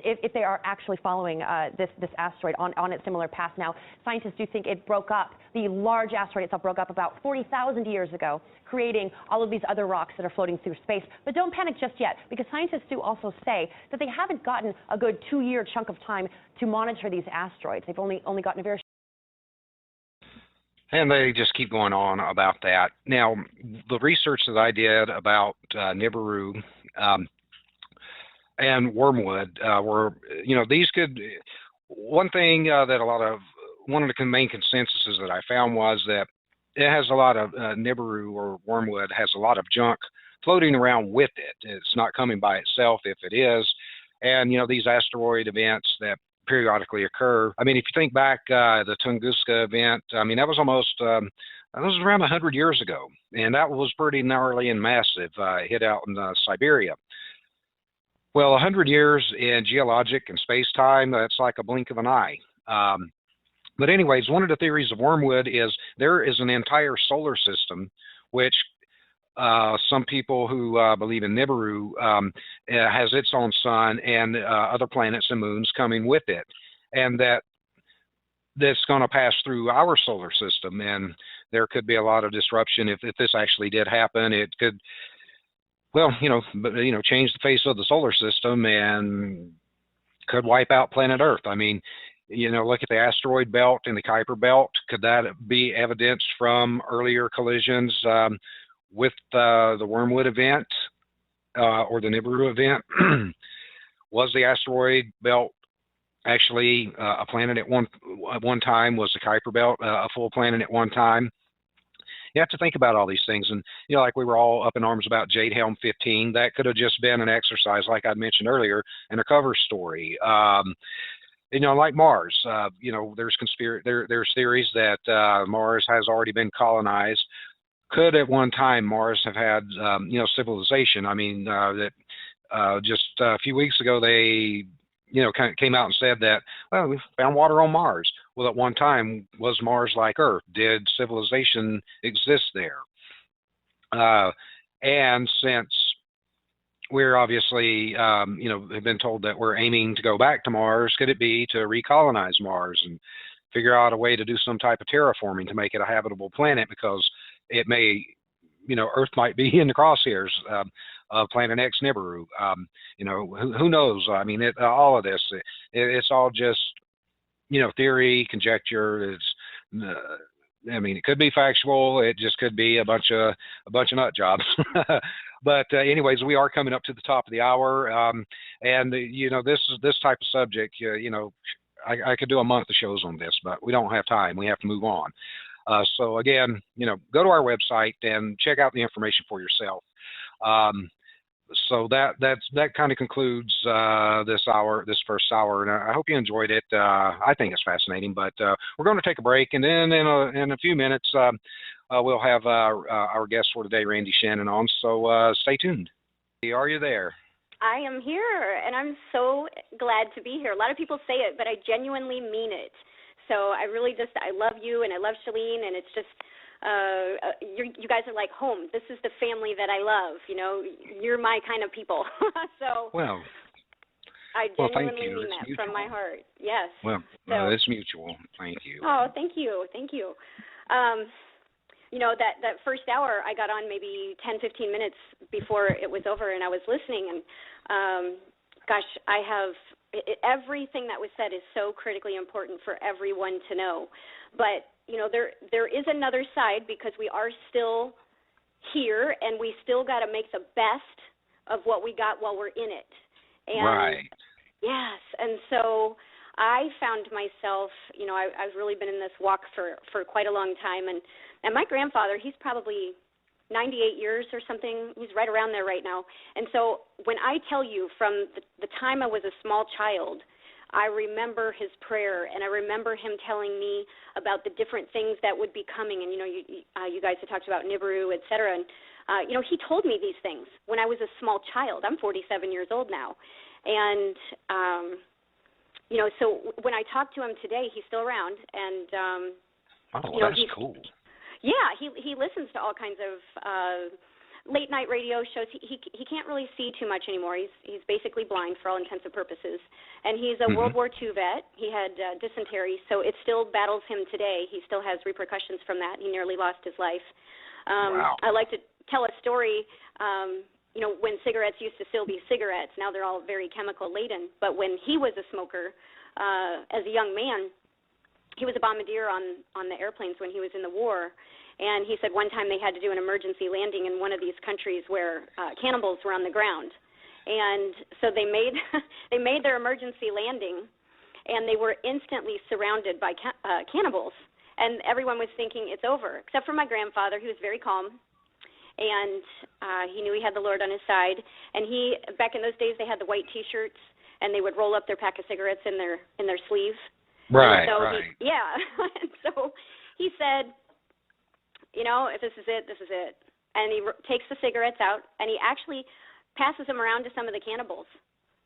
if they are actually following this asteroid on its similar path. Now, scientists do think it broke up. The large asteroid itself broke up about 40,000 years ago, creating all of these other rocks that are floating through space. But don't panic just yet, because scientists do also say that they haven't gotten a good 2-year chunk of time to monitor these asteroids. They've only gotten a very and they just keep going on about that. Now, the research that I did about Nibiru and wormwood were, these could, one thing that one of the main consensuses that I found was that it has a lot of, Nibiru or wormwood has a lot of junk floating around with it. It's not coming by itself if it is. And, these asteroid events that periodically occur. I mean, if you think back, the Tunguska event, I mean, that was almost, that was around 100 years ago. And that was pretty gnarly and massive. It hit out in Siberia. Well, 100 years in geologic and space-time, that's like a blink of an eye. But anyways, one of the theories of wormwood is there is an entire solar system, which some people who believe in Nibiru has its own sun and other planets and moons coming with it. And that's going to pass through our solar system. And there could be a lot of disruption if this actually did happen. It could, well, change the face of the solar system and could wipe out planet Earth. I mean, look at the asteroid belt and the Kuiper belt. Could that be evidence from earlier collisions with the wormwood event or the Nibiru event? Was the asteroid belt actually a planet at one time? Was the Kuiper belt a full planet at one time? You have to think about all these things. And, like we were all up in arms about Jade Helm 15, that could have just been an exercise, like I mentioned earlier, in a cover story. Like Mars, there's theories that Mars has already been colonized. Could at one time Mars have had, civilization? I mean, just a few weeks ago they, kind of came out and said that, well, we found water on Mars. Well, at one time, was Mars like Earth? Did civilization exist there? And since we're obviously, have been told that we're aiming to go back to Mars, could it be to recolonize Mars and figure out a way to do some type of terraforming to make it a habitable planet? Because it may, Earth might be in the crosshairs of Planet X Nibiru. Who knows? I mean, all of this, it's all just, theory, conjecture. It's, it could be factual. It just could be a bunch of nut jobs. But anyways, we are coming up to the top of the hour, and this type of subject, I could do a month of shows on this, but we don't have time. We have to move on. So again, go to our website and check out the information for yourself. so that kind of concludes this first hour, and I hope you enjoyed it. I think it's fascinating, but we're going to take a break, and then in a few minutes we'll have our guest for today, Randy Shannon, on. So stay tuned. Are you there? I am here, and I'm so glad to be here. A lot of people say it, but I genuinely mean it. So I really I love you, and I love Shalene, and it's just, you guys are like home. This is the family that I love. You know, you're my kind of people. So well, I genuinely thank you. mean It's that mutual. from my heart. Yes. Well, so, it's mutual. Thank you. Oh, thank you. Thank you. You know, that first hour, I got on maybe 10, 15 minutes before it was over, and I was listening, and gosh, everything that was said is so critically important for everyone to know. But, you know, there is another side, because we are still here, and we still got to make the best of what we got while we're in it. And, right. Yes, and so I found myself, you know, I've really been in this walk for quite a long time, and my grandfather, he's probably 98 years or something. He's right around there right now. And so when I tell you from the time I was a small child, I remember his prayer, and I remember him telling me about the different things that would be coming. And, you know, you guys had talked about Nibiru, et cetera. And, you know, he told me these things when I was a small child. I'm 47 years old now. And, you know, so when I talk to him today, he's still around. And, you know, that's cool. Yeah, he listens to all kinds of late night radio shows. He can't really see too much anymore. He's basically blind for all intents and purposes. And he's a World War II vet. He had dysentery, so it still battles him today. He still has repercussions from that. He nearly lost his life. Wow. I like to tell a story. You know, when cigarettes used to still be cigarettes, now they're all very chemical laden. But when he was a smoker, as a young man, he was a bombardier on the airplanes when he was in the war, and he said one time they had to do an emergency landing in one of these countries where cannibals were on the ground, and so they made their emergency landing, and they were instantly surrounded by cannibals, and everyone was thinking it's over, except for my grandfather, who was very calm, and he knew he had the Lord on his side, and back in those days they had the white T-shirts, and they would roll up their pack of cigarettes in their sleeve. Right, so right. And so he said, you know, if this is it, this is it. And he takes the cigarettes out, and he actually passes them around to some of the cannibals.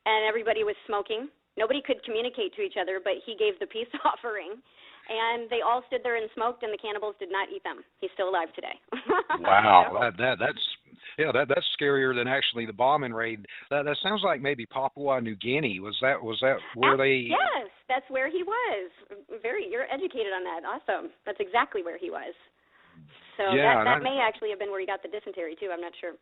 And everybody was smoking. Nobody could communicate to each other, but he gave the peace offering. And they all stood there and smoked, and the cannibals did not eat them. He's still alive today. Wow, that's scarier than actually the bombing raid. That sounds like maybe Papua New Guinea. Was that where they? Yes, that's where he was. You're educated on that. Awesome. That's exactly where he was. So yeah, that may actually have been where he got the dysentery too. I'm not sure.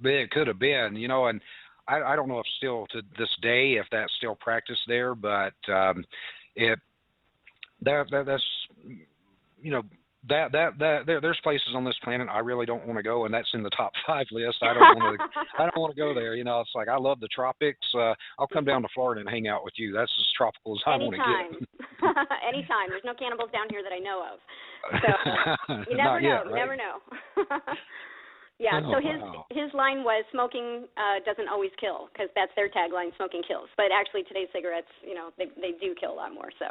It could have been, you know, and I don't know if still to this day if that's still practiced there, but that's you know. There's places on this planet I really don't want to go, and that's in the top 5 list. I don't want to go there. You know, it's like I love the tropics. I'll come down to Florida and hang out with you. That's as tropical as I want to get. Anytime. There's no cannibals down here that I know of. So you never know. Right? You never know. Yeah. Oh, so wow. his line was smoking doesn't always kill, because that's their tagline, smoking kills. But actually today's cigarettes, you know, they do kill a lot more. So.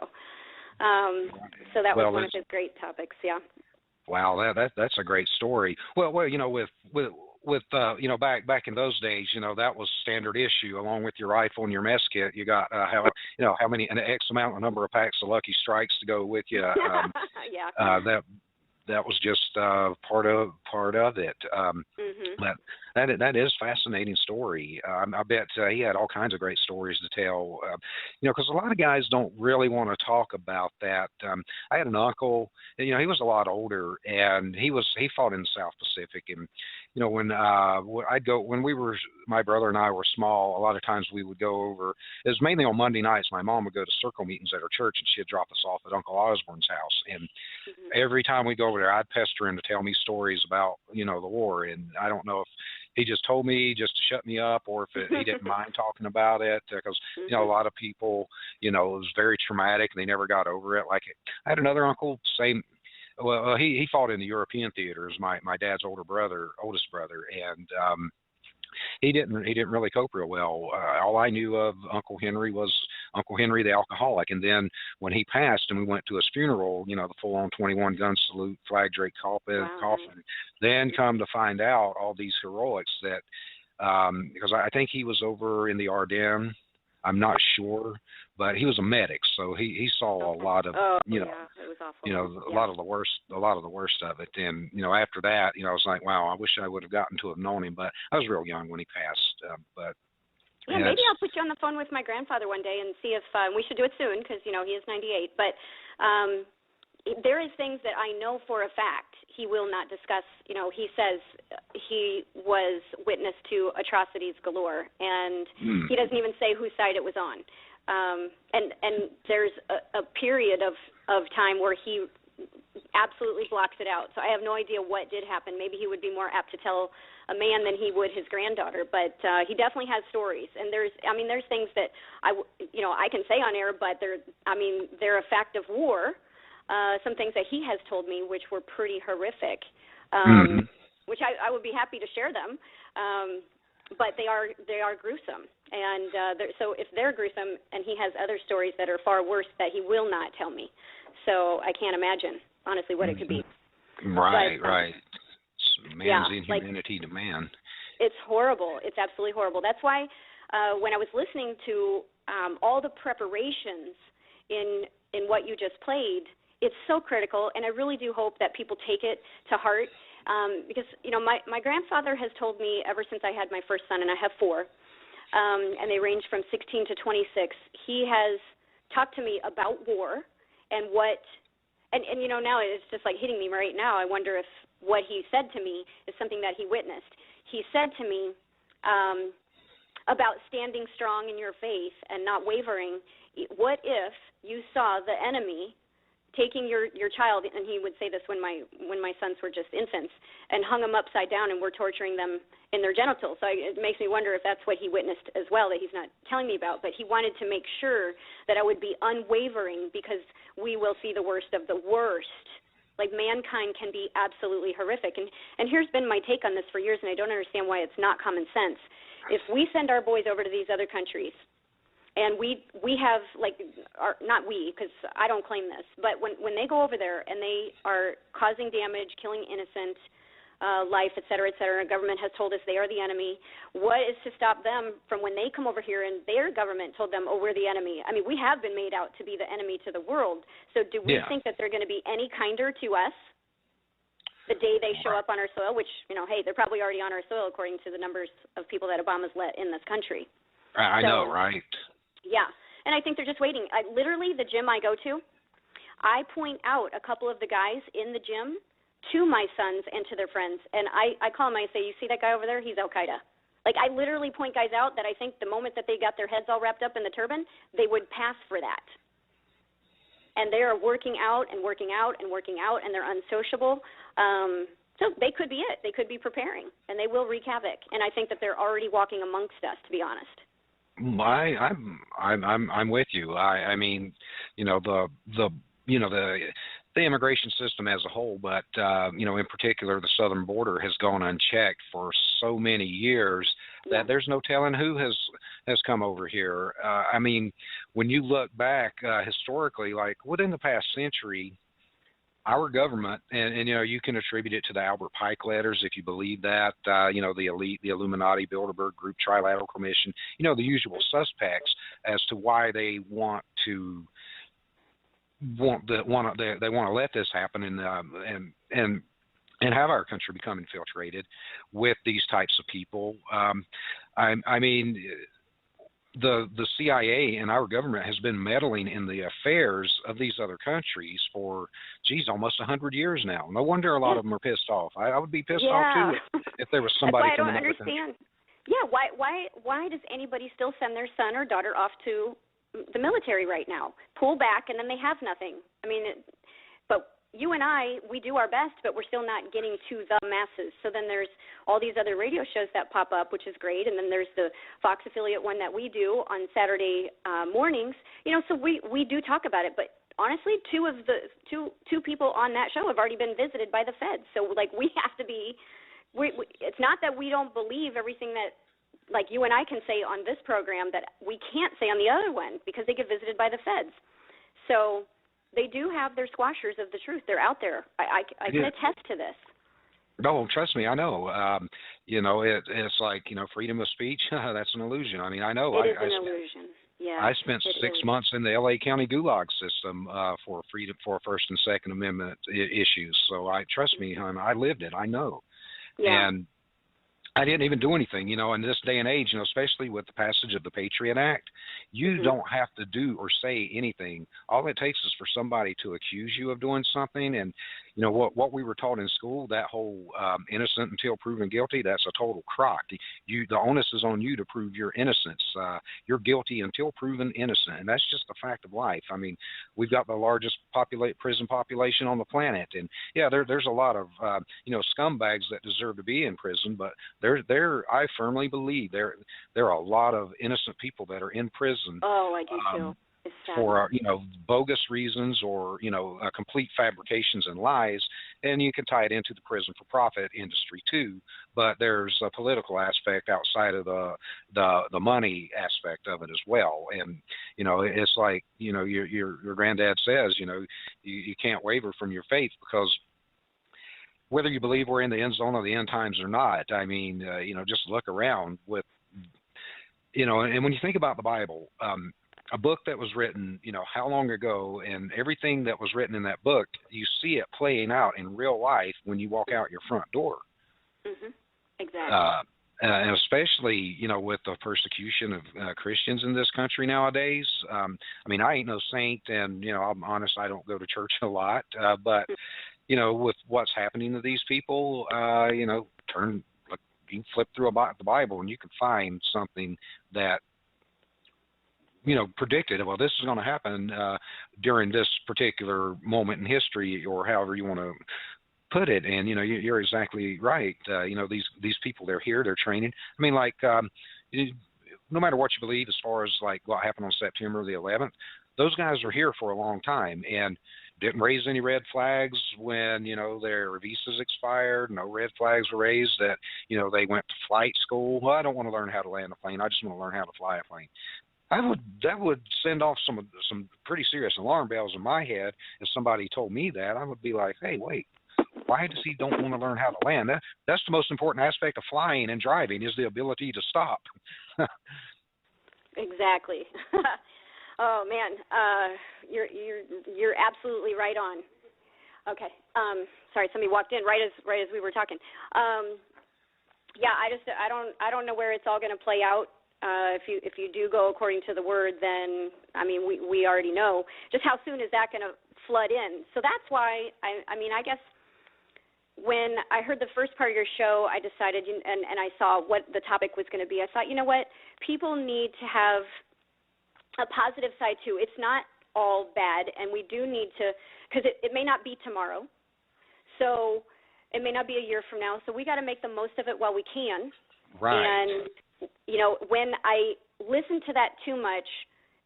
So that was one of his great topics, yeah. Wow, that's a great story. Well, you know, with you know, back in those days, you know, that was standard issue along with your rifle and your mess kit. You got how many an X number of packs of Lucky Strikes to go with you. Yeah. That was just part of it. That is a fascinating story. I bet he had all kinds of great stories to tell. You know, because a lot of guys don't really want to talk about that. I had an uncle. You know, he was a lot older, and he fought in the South Pacific. And you know, when my brother and I were small, a lot of times we would go over. It was mainly on Monday nights. My mom would go to circle meetings at her church, and she'd drop us off at Uncle Osborne's house. And every time we go over there, I'd pester him to tell me stories about, you know, the war. And I don't know if he just told me just to shut me up, or if he didn't mind talking about it, because you know, a lot of people, you know, it was very traumatic and they never got over it. Like I had another uncle, he fought in the European theaters, my dad's oldest brother, and he didn't really cope real well. All I knew of Uncle Henry was Uncle Henry the alcoholic, and then when he passed and we went to his funeral, you know, the full-on 21 gun salute, flag draped coffin, then come to find out all these heroics that because I think he was over in the Ardennes. I'm not sure, but he was a medic, so he saw a lot of it was awful. a lot of the worst of it. And you know, after that, you know, I was like, wow, I wish I would have gotten to have known him, but I was real young when he passed. But yeah, maybe I'll put you on the phone with my grandfather one day and see if we should do it soon because you know he is 98. But there is things that I know for a fact he will not discuss. You know, he says he was witness to atrocities galore, and he doesn't even say whose side it was on. And there's a period of time where he absolutely blocks it out. So I have no idea what did happen. Maybe he would be more apt to tell a man than he would his granddaughter, but he definitely has stories. And there's things that I can say on air, but they're a fact of war. Some things that he has told me, which were pretty horrific, which I would be happy to share them. But they are gruesome, and so if they're gruesome, and he has other stories that are far worse that he will not tell me. So I can't imagine, honestly, what it could be. Right, but, right. Man's inhumanity to man. It's horrible. It's absolutely horrible. That's why when I was listening to all the preparations in what you just played, it's so critical, and I really do hope that people take it to heart. Because, you know, my grandfather has told me ever since I had my first son, and I have 4, and they range from 16 to 26, he has talked to me about war and and you know, now it's just like hitting me right now. I wonder if what he said to me is something that he witnessed. He said to me about standing strong in your faith and not wavering. What if you saw the enemy taking your child, and he would say this when my sons were just infants, and hung them upside down and were torturing them in their genitals. So it makes me wonder if that's what he witnessed as well, that he's not telling me about. But he wanted to make sure that I would be unwavering, because we will see the worst of the worst. Like, mankind can be absolutely horrific. And here's been my take on this for years, and I don't understand why it's not common sense. If we send our boys over to these other countries, and we have, like, not we, because I don't claim this, but when they go over there and they are causing damage, killing innocent life, et cetera, and the government has told us they are the enemy, what is to stop them from when they come over here and their government told them, oh, we're the enemy? I mean, we have been made out to be the enemy to the world. So do we think that they're going to be any kinder to us the day they show up on our soil, which, you know, hey, they're probably already on our soil according to the numbers of people that Obama's let in this country. I know, right? Yeah, and I think they're just waiting. Literally, the gym I go to, I point out a couple of the guys in the gym to my sons and to their friends, and I call them, I say, you see that guy over there? He's Al-Qaeda. Like, I literally point guys out that I think the moment that they got their heads all wrapped up in the turban, they would pass for that. And they are working out and working out and working out, and they're unsociable. So they could be it. They could be preparing, and they will wreak havoc. And I think that they're already walking amongst us, to be honest. I'm with you. I mean, you know, the immigration system as a whole, but you know, in particular, the southern border has gone unchecked for so many years that there's no telling who has come over here. I mean, when you look back historically, like within the past century, our government, and you know, you can attribute it to the Albert Pike letters if you believe that, you know, the elite, the Illuminati, Bilderberg Group, Trilateral Commission, you know, the usual suspects as to why they want to let this happen and have our country become infiltrated with these types of people. I mean, the CIA and our government has been meddling in the affairs of these other countries for, almost 100 years now. No wonder a lot of them are pissed off. I would be pissed off too if there was somebody from another country. Yeah, why does anybody still send their son or daughter off to the military right now? Pull back, and then they have nothing. I mean, but you and I, we do our best, but we're still not getting to the masses. So then there's all these other radio shows that pop up, which is great, and then there's the Fox affiliate one that we do on Saturday mornings. You know, so we do talk about it, but honestly, two people on that show have already been visited by the feds. So, like, we have to be. It's not that we don't believe everything that like you and I can say on this program that we can't say on the other one because they get visited by the feds. So they do have their squashers of the truth. They're out there. I can attest to this. No, trust me, I know. It's like, freedom of speech, that's an illusion. I mean, I know. It is an illusion. Yeah. I spent 6 months in the L.A. County gulag system for freedom, for First and Second Amendment issues. So trust me, hon, I lived it. I know. Yeah. And I didn't even do anything, in this day and age, especially with the passage of the Patriot Act, you don't have to do or say anything. All it takes is for somebody to accuse you of doing something. And, what we were taught in school, that whole innocent until proven guilty, that's a total crock. The onus is on you to prove your innocence. You're guilty until proven innocent. And that's just the fact of life. I mean, we've got the largest prison population on the planet. And, yeah, there's a lot of, scumbags that deserve to be in prison, but I firmly believe there are a lot of innocent people that are in prison. Oh, I do too. For bogus reasons or complete fabrications and lies, and you can tie it into the prison for profit industry too. But there's a political aspect outside of the money aspect of it as well. And it's like your granddad says, you can't waver from your faith, because whether you believe we're in the end zone of the end times or not, I mean, just look around with, and when you think about the Bible, a book that was written, how long ago, and everything that was written in that book, you see it playing out in real life when you walk out your front door. Mm-hmm. Exactly. And especially, with the persecution of Christians in this country nowadays. I mean, I ain't no saint, and, I'm honest, I don't go to church a lot, but with what's happening to these people, you can flip through the Bible and you can find something that, predicted, well, this is going to happen during this particular moment in history, or however you want to put it. And, you're exactly right. These people, they're here, they're training. I mean, like, no matter what you believe as far as like what happened on September the 11th, those guys were here for a long time and didn't raise any red flags when, their visas expired. No red flags were raised that, they went to flight school. Well, I don't want to learn how to land a plane. I just want to learn how to fly a plane. That would send off some pretty serious alarm bells in my head if somebody told me that. I would be like, hey, wait, why does he don't want to learn how to land? That's the most important aspect of flying and driving, is the ability to stop. Exactly. Oh man, you're absolutely right on. Okay. Sorry, somebody walked in right as we were talking. Yeah, I don't know where it's all going to play out. If you do go according to the word, then I mean we already know just how soon is that going to flood in. So that's why I guess when I heard the first part of your show, I decided and I saw what the topic was going to be. I thought, what, people need to have a positive side too. It's not all bad, and we do need to, because it may not be tomorrow, so it may not be a year from now. So we got to make the most of it while we can. Right. And when I listen to that too much,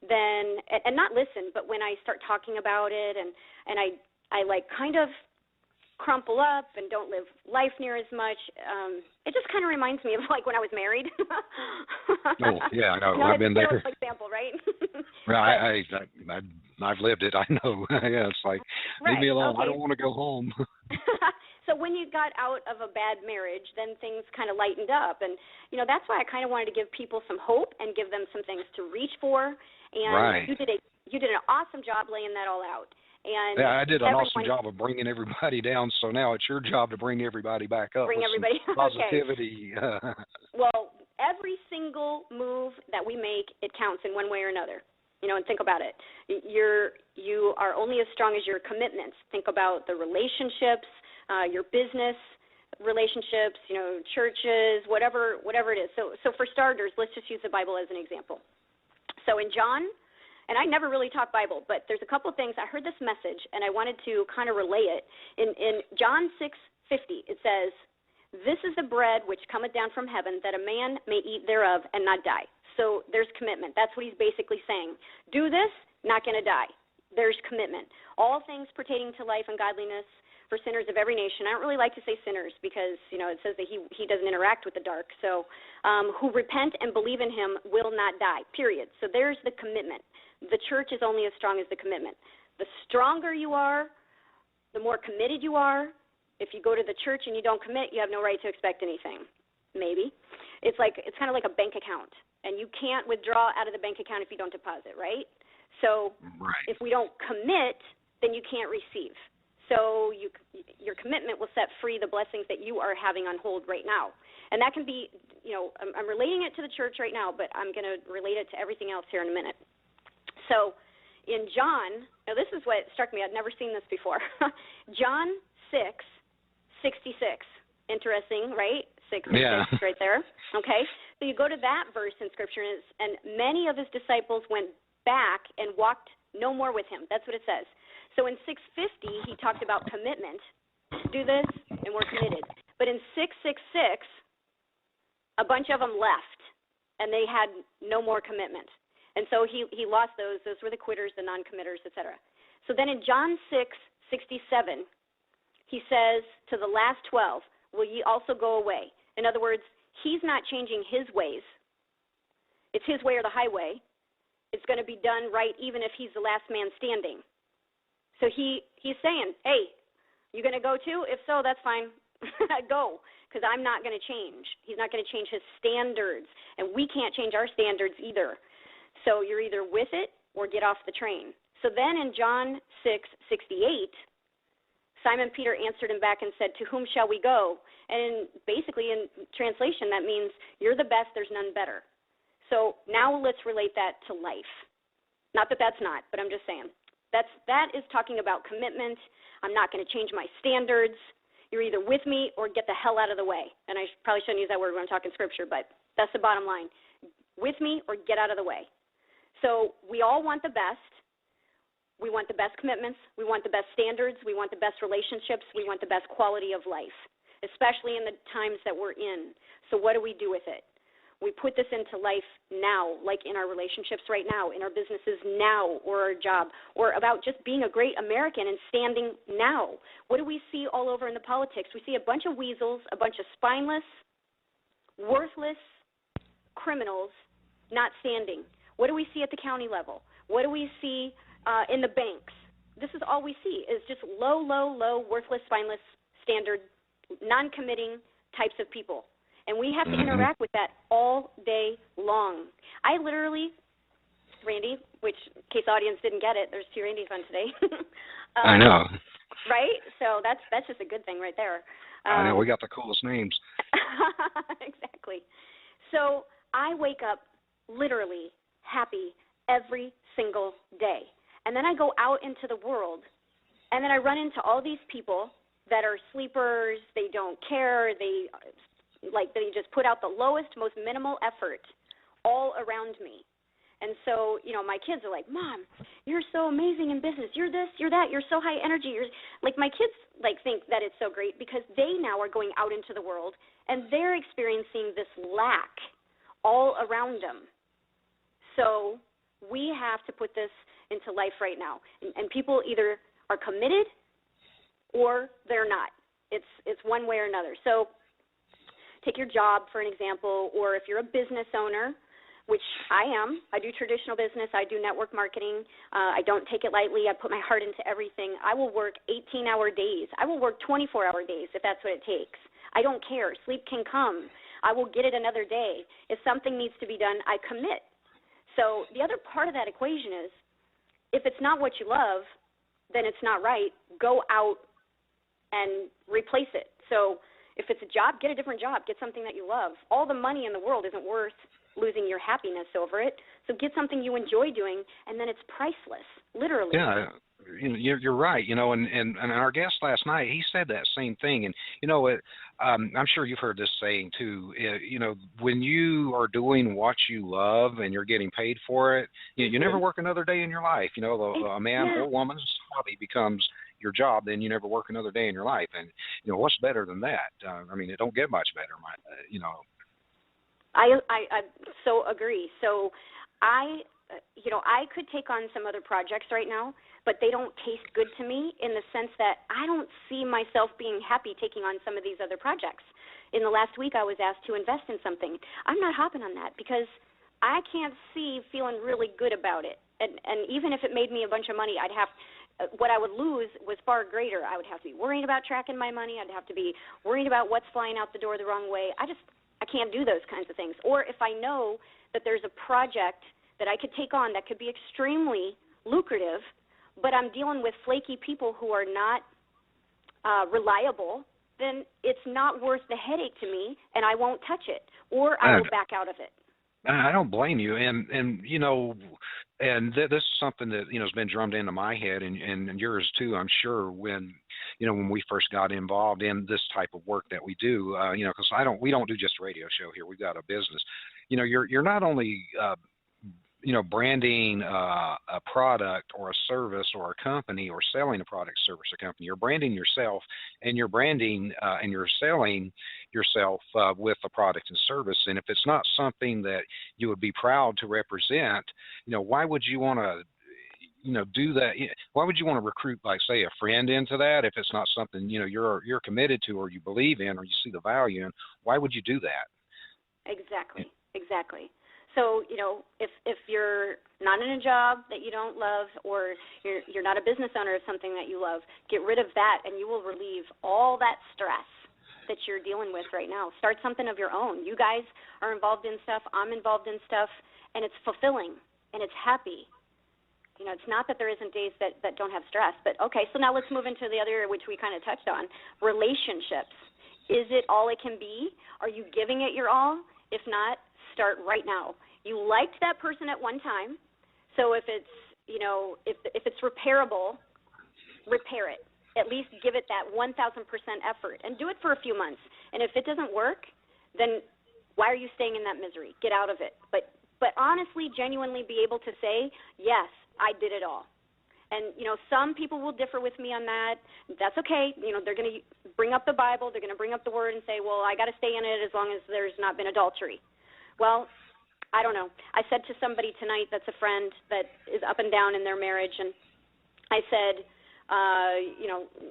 then, and not listen, but when I start talking about it and I like kind of crumple up and don't live life near as much, it just kind of reminds me of like when I was married. Oh, yeah, I know. I've been there. That's an example, right? Right. I've lived it. I know. Yeah, it's like, leave me alone. Okay. I don't want to go home. So when you got out of a bad marriage, then things kind of lightened up. And, that's why I kind of wanted to give people some hope and give them some things to reach for. And right. you did an awesome job laying that all out. And yeah, I did an awesome job of bringing everybody down, so now it's your job to bring everybody back up. Bring everybody positivity. Okay. Well, every single move that we make, it counts in one way or another. And think about it. You are only as strong as your commitments. Think about the relationships, your business relationships, churches, whatever it is. So for starters, let's just use the Bible as an example. So in John, and I never really talk Bible, but there's a couple things. I heard this message, and I wanted to kind of relay it. In John 6:50, it says, "This is the bread which cometh down from heaven, that a man may eat thereof and not die." So there's commitment. That's what he's basically saying. Do this, not going to die. there's commitment. All things pertaining to life and godliness for sinners of every nation. I don't really like to say sinners because, it says that he doesn't interact with the dark. So who repent and believe in him will not die, period. So there's the commitment. The church is only as strong as the commitment. The stronger you are, the more committed you are. If you go to the church and you don't commit, you have no right to expect anything. Maybe. It's kind of like a bank account, and you can't withdraw out of the bank account if you don't deposit, right? So if we don't commit, then you can't receive. So your commitment will set free the blessings that you are having on hold right now. And that can be, I'm relating it to the church right now, but I'm going to relate it to everything else here in a minute. So in John, now this is what struck me. I'd never seen this before. John 6:66. Interesting, right? 6 right there. Okay. So you go to that verse in Scripture, and many of his disciples went back and walked no more with him. That's what it says. So in 6:50, he talked about commitment. Do this, and we're committed. But in 6:66, a bunch of them left, and they had no more commitment. And so he lost those. Those were the quitters, the non-committers, etc. So then in John 6:67, he says to the last 12, will ye also go away? In other words, he's not changing his ways. It's his way or the highway. It's going to be done right even if he's the last man standing. So he's saying, hey, you going to go too? If so, that's fine. Go, because I'm not going to change. He's not going to change his standards, and we can't change our standards either. So you're either with it or get off the train. So then in John 6:68, Simon Peter answered him back and said, to whom shall we go? And basically in translation, that means you're the best, there's none better. So now let's relate that to life. Not that that's not, but I'm just saying. That is talking about commitment. I'm not going to change my standards. You're either with me or get the hell out of the way. And I probably shouldn't use that word when I'm talking Scripture, but that's the bottom line. With me or get out of the way. So we all want the best. We want the best commitments. We want the best standards. We want the best relationships. We want the best quality of life, especially in the times that we're in. So what do we do with it? We put this into life now, like in our relationships right now, in our businesses now, or our job, or about just being a great American and standing now. What do we see all over in the politics? We see a bunch of weasels, a bunch of spineless, worthless criminals not standing. What do we see at the county level? What do we see in the banks? This is all we see is just low, worthless, spineless, standard, non-committing types of people. And we have to interact with that all day long. I literally, Randy, which in case the audience didn't get it, there's two Randys on today. I know. Right? So that's just a good thing right there. I know, we got the coolest names. Exactly. So I wake up literally happy every single day. And then I go out into the world, and then I run into all these people that are sleepers, they don't care, they just put out the lowest, most minimal effort all around me. And so, my kids are like, Mom, you're so amazing in business. You're this, you're that, you're so high energy. My kids think that it's so great because they now are going out into the world and they're experiencing this lack all around them. So we have to put this into life right now. And people either are committed or they're not. It's one way or another. So take your job, for an example, or if you're a business owner, which I am. I do traditional business. I do network marketing. I don't take it lightly. I put my heart into everything. I will work 18-hour days. I will work 24-hour days if that's what it takes. I don't care. Sleep can come. I will get it another day. If something needs to be done, I commit. So the other part of that equation is if it's not what you love, then it's not right. Go out and replace it. So if it's a job, get a different job. Get something that you love. All the money in the world isn't worth losing your happiness over it. So get something you enjoy doing, and then it's priceless, literally. Yeah, you're right. And our guest last night, he said that same thing. And I'm sure you've heard this saying too. When you are doing what you love and you're getting paid for it, you never work another day in your life. A man or woman's hobby becomes your job, then you never work another day in your life. And what's better than that? It don't get much better. I so agree. So I could take on some other projects right now but they don't taste good to me in the sense that I don't see myself being happy taking on some of these other projects. In the last week, I was asked to invest in something. I'm not hopping on that because I can't see feeling really good about it. And even if it made me a bunch of money, what I would lose was far greater. I would have to be worrying about tracking my money. I'd have to be worrying about what's flying out the door the wrong way. I can't do those kinds of things. Or if I know that there's a project that I could take on that could be extremely lucrative, but I'm dealing with flaky people who are not reliable, then it's not worth the headache to me, and I won't touch it, or I will back out of it. I don't blame you, and you know, and this is something that has been drummed into my head and yours too. I'm sure when we first got involved in this type of work that we do, because we don't do just a radio show here. We've got a business. You're not only branding a product or a service or a company or selling a product, service, or company. You're branding yourself, and you're branding and you're selling yourself with a product and service. And if it's not something that you would be proud to represent, why would you want to do that? Why would you want to recruit, like, say, a friend into that if it's not something you're committed to or you believe in or you see the value in? Why would you do that? Exactly. So, if you're not in a job that you don't love, or you're not a business owner of something that you love, get rid of that and you will relieve all that stress that you're dealing with right now. Start something of your own. You guys are involved in stuff, I'm involved in stuff, and it's fulfilling and it's happy. It's not that there isn't days that don't have stress, but okay, so now let's move into the other, which we kind of touched on, relationships. Is it all it can be? Are you giving it your all? If not, start right now. You liked that person at one time, so if it's if it's repairable, repair it. At least give it that 1,000% effort and do it for a few months. And if it doesn't work, then why are you staying in that misery? Get out of it. But honestly, genuinely be able to say, yes, I did it all. And, some people will differ with me on that. That's okay. They're going to bring up the Bible. They're going to bring up the Word and say, well, I got to stay in it as long as there's not been adultery. Well, I don't know. I said to somebody tonight that's a friend that is up and down in their marriage, and I said,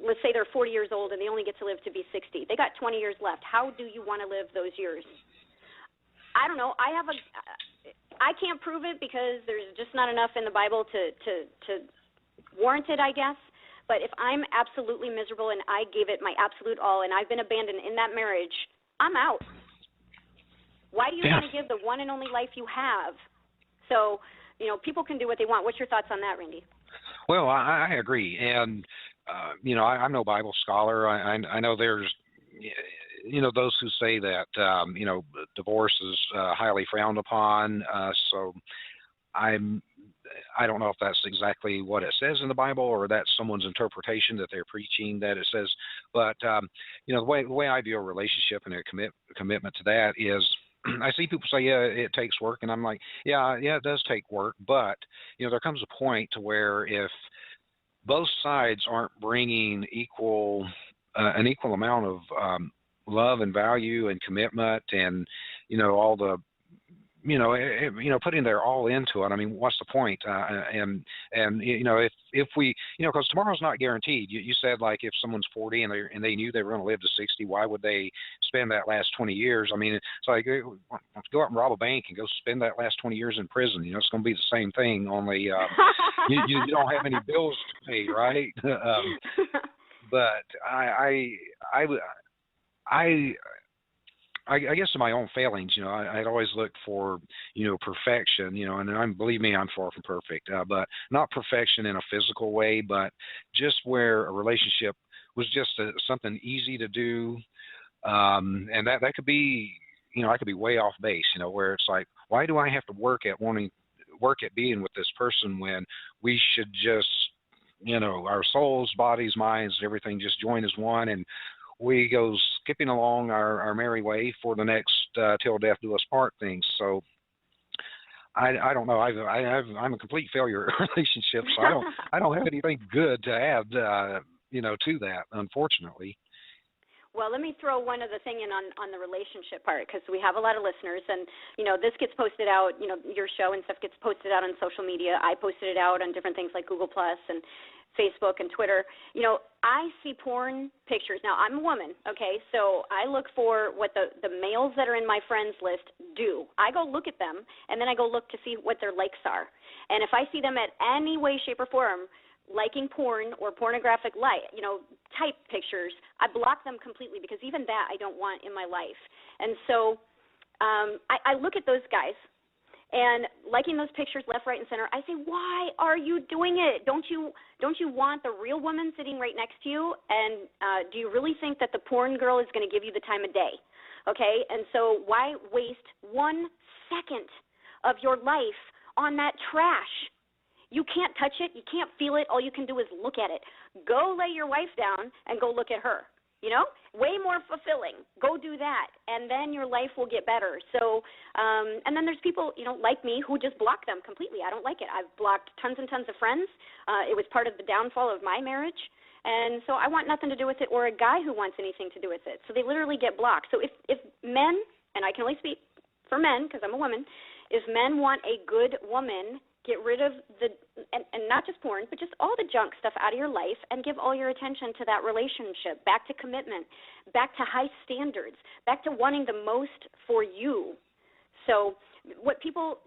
let's say they're 40 years old and they only get to live to be 60. They got 20 years left. How do you want to live those years? I don't know. I can't prove it because there's just not enough in the Bible to warrant it, I guess. But if I'm absolutely miserable and I gave it my absolute all and I've been abandoned in that marriage, I'm out. Why do you want to give the one and only life you have? So, people can do what they want. What's your thoughts on that, Randy? Well, I agree. And, I'm no Bible scholar. I know there's, those who say that, divorce is highly frowned upon. So I don't know if that's exactly what it says in the Bible or that's someone's interpretation that they're preaching that it says. But, the way I view a relationship and a commitment to that is, I see people say, yeah, it takes work. And I'm like, yeah, it does take work. But, there comes a point to where if both sides aren't bringing an equal amount of love and value and commitment and, all the, putting their all into it. I mean, what's the point? And if we, because tomorrow's not guaranteed. You said, like, if someone's 40 and they knew they were going to live to 60, why would they spend that last 20 years? I mean, it's like, go out and rob a bank and go spend that last 20 years in prison. It's going to be the same thing, only you don't have any bills to pay, right? But I guess in my own failings, I'd always look for, perfection, and believe me, I'm far from perfect, but not perfection in a physical way, but just where a relationship was just something easy to do. And that could be, I could be way off base, where it's like, why do I have to work at being with this person when we should just, our souls, bodies, minds, everything just join as one, and we go skipping along our merry way for the next till death do us part things. So I don't know. I'm a complete failure at relationships. So I don't have anything good to add, to that, unfortunately. Well, let me throw one other thing in on the relationship part, because we have a lot of listeners, and, you know, this gets posted out, you know, your show and stuff gets posted out on social media. I posted it out on different things like Google Plus and Facebook and Twitter. You know, I see porn pictures. Now, I'm a woman, okay, so I look for what the males that are in my friends list do. I go look at them, and then I go look to see what their likes are. And if I see them at any way, shape, or form liking porn or pornographic type pictures, I block them completely, because even that I don't want in my life. And so I look at those guys and liking those pictures left, right, and center. I say, why are you doing it? Don't you want the real woman sitting right next to you? And do you really think that the porn girl is going to give you the time of day? Okay, and so why waste 1 second of your life on that trash? You can't touch it. You can't feel it. All you can do is look at it. Go lay your wife down and go look at her. You know, way more fulfilling. Go do that, and then your life will get better. So, and then there's people, you know, like me who just block them completely. I don't like it. I've blocked tons and tons of friends. It was part of the downfall of my marriage, and so I want nothing to do with it, or a guy who wants anything to do with it. So they literally get blocked. So if men, and I can only speak for men because I'm a woman, if men want a good woman, get rid of and not just porn, but just all the junk stuff out of your life, and give all your attention to that relationship, back to commitment, back to high standards, back to wanting the most for you. So what people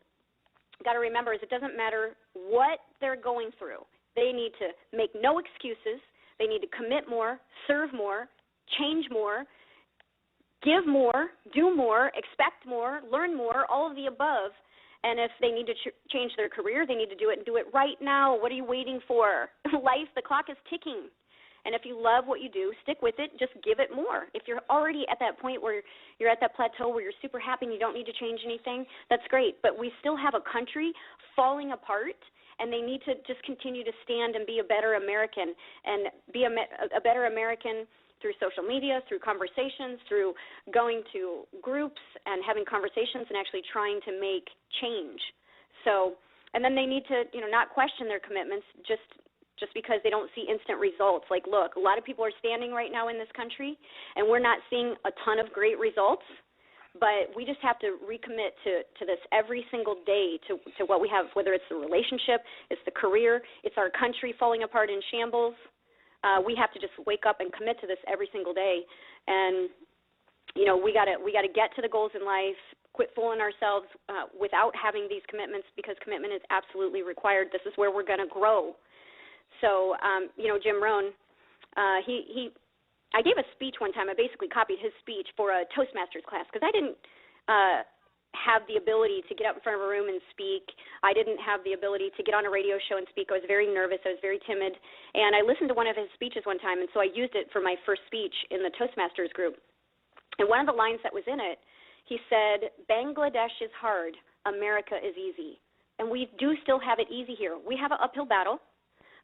got to remember is it doesn't matter what they're going through. They need to make no excuses. They need to commit more, serve more, change more, give more, do more, expect more, learn more, all of the above. And if they need to change their career, they need to do it, and do it right now. What are you waiting for? Life, the clock is ticking. And if you love what you do, stick with it. Just give it more. If you're already at that point where you're at that plateau where you're super happy and you don't need to change anything, that's great. But we still have a country falling apart, and they need to just continue to stand and be a better American, and be a better American through social media, through conversations, through going to groups and having conversations and actually trying to make change. So, and then they need to, you know, not question their commitments just because they don't see instant results. Like, look, a lot of people are standing right now in this country, and we're not seeing a ton of great results, but we just have to recommit to this every single day, to what we have, whether it's the relationship, it's the career, it's our country falling apart in shambles. We have to just wake up and commit to this every single day, and you know, we gotta get to the goals in life. Quit fooling ourselves without having these commitments, because commitment is absolutely required. This is where we're gonna grow. So, you know, Jim Rohn, I gave a speech one time. I basically copied his speech for a Toastmasters class, because I didn't have the ability to get up in front of a room and speak. I didn't have the ability to get on a radio show and speak. I was very nervous. I was very timid. And I listened to one of his speeches one time, and so I used it for my first speech in the Toastmasters group. And one of the lines that was in it, he said, "Bangladesh is hard, America is easy." And we do still have it easy here. We have an uphill battle,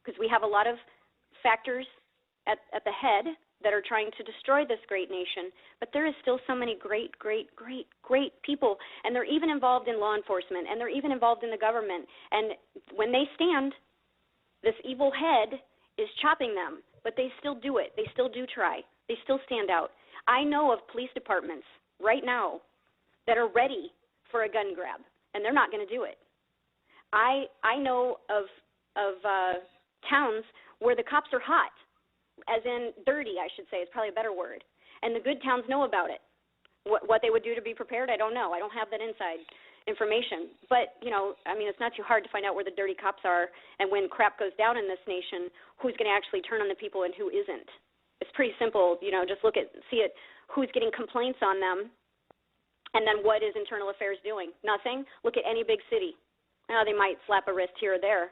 because we have a lot of factors at the head that are trying to destroy this great nation, but there is still so many great people, and they're even involved in law enforcement, and they're even involved in the government, and when they stand, this evil head is chopping them, but they still do it. They still do try. They still stand out. I know of police departments right now that are ready for a gun grab, and they're not going to do it. I know of towns where the cops are hot, as in dirty, I should say, is probably a better word. And the good towns know about it. What they would do to be prepared, I don't know. I don't have that inside information. But, you know, I mean, it's not too hard to find out where the dirty cops are, and when crap goes down in this nation, who's going to actually turn on the people and who isn't. It's pretty simple, you know, just see it, who's getting complaints on them, and then what is Internal Affairs doing? Nothing. Look at any big city. They might slap a wrist here or there,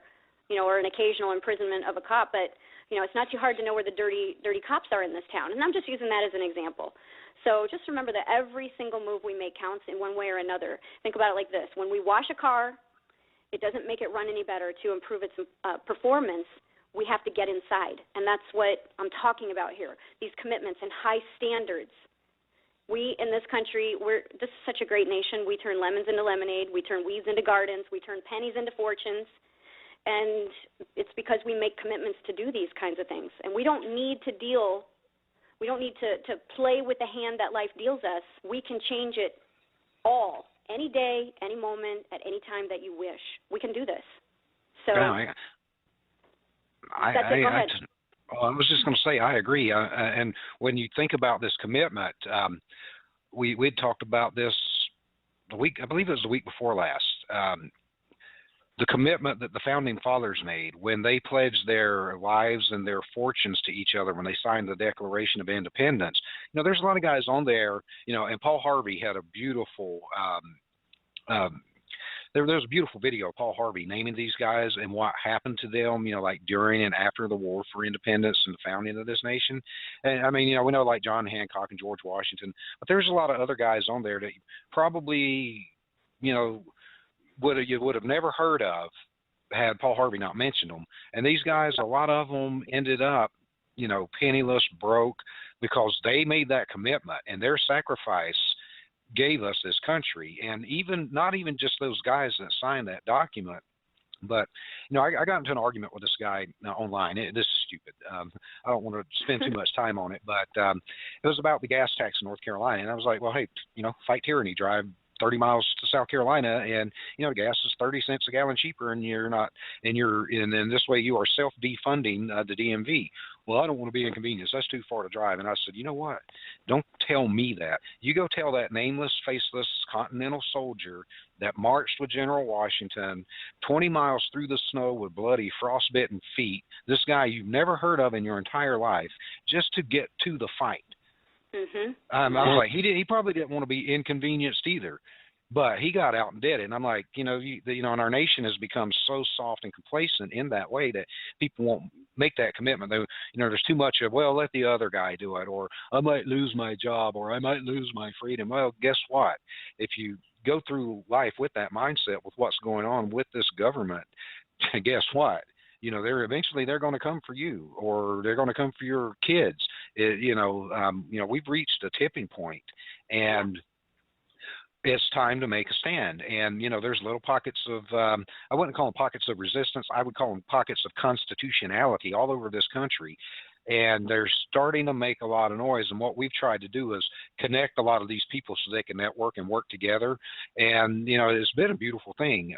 you know, or an occasional imprisonment of a cop, but you know, it's not too hard to know where the dirty cops are in this town. And I'm just using that as an example. So just remember that every single move we make counts in one way or another. Think about it like this. When we wash a car, it doesn't make it run any better. To improve its performance, we have to get inside. And that's what I'm talking about here, these commitments and high standards. We in this country, this is such a great nation. We turn lemons into lemonade. We turn weeds into gardens. We turn pennies into fortunes. And it's because we make commitments to do these kinds of things. And we don't need to deal We don't need to play with the hand that life deals us. We can change it all, any day, any moment, at any time that you wish. We can do this. So I was just going to say I agree. And when you think about this commitment, we'd talked about this the week, I believe it was the week before last. The commitment that the founding fathers made when they pledged their lives and their fortunes to each other when they signed the Declaration of Independence. You know, there's a lot of guys on there, you know, and Paul Harvey had a beautiful, there was a beautiful video of Paul Harvey naming these guys and what happened to them, you know, like during and after the War for Independence and the founding of this nation. And I mean, you know, we know like John Hancock and George Washington, but there's a lot of other guys on there that probably, you know, you would have never heard of had Paul Harvey not mentioned them. And these guys, a lot of them ended up, you know, penniless, broke, because they made that commitment, and their sacrifice gave us this country. And even not even just those guys that signed that document, but, you know, I got into an argument with this guy online. This is stupid. I don't want to spend too much time on it, but it was about the gas tax in North Carolina. And I was like, well, hey, you know, fight tyranny, drive 30 miles to South Carolina, and you know, gas is 30 cents a gallon cheaper, and then this way you are self-defunding the DMV. Well, I don't want to be inconvenienced. That's too far to drive. And I said, you know what? Don't tell me that. You go tell that nameless, faceless Continental soldier that marched with General Washington 20 miles through the snow with bloody, frostbitten feet, this guy you've never heard of in your entire life, just to get to the fight. Mm-hmm. I was like, he probably didn't want to be inconvenienced either, but he got out and did it. And I'm like, you know, and our nation has become so soft and complacent in that way that people won't make that commitment. They, you know, there's too much of, well, let the other guy do it, or I might lose my job, or I might lose my freedom. Well, guess what? If you go through life with that mindset, with what's going on with this government, guess what? You know, they're going to come for you, or they're going to come for your kids. You know, we've reached a tipping point, and it's time to make a stand. And you know, there's little pockets of I wouldn't call them pockets of resistance. I would call them pockets of constitutionality all over this country. And they're starting to make a lot of noise. And what we've tried to do is connect a lot of these people so they can network and work together. And you know, it's been a beautiful thing.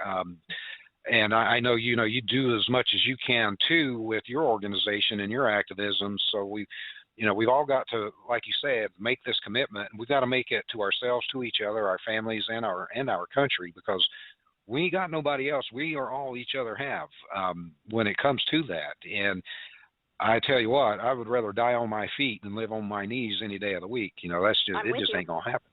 And I know, you know, you do as much as you can too with your organization and your activism. So we've all got to, like you said, make this commitment, and we've got to make it to ourselves, to each other, our families, and our country, because we ain't got nobody else. We are all each other have when it comes to that. And I tell you what, I would rather die on my feet than live on my knees any day of the week. You know, it just ain't gonna happen.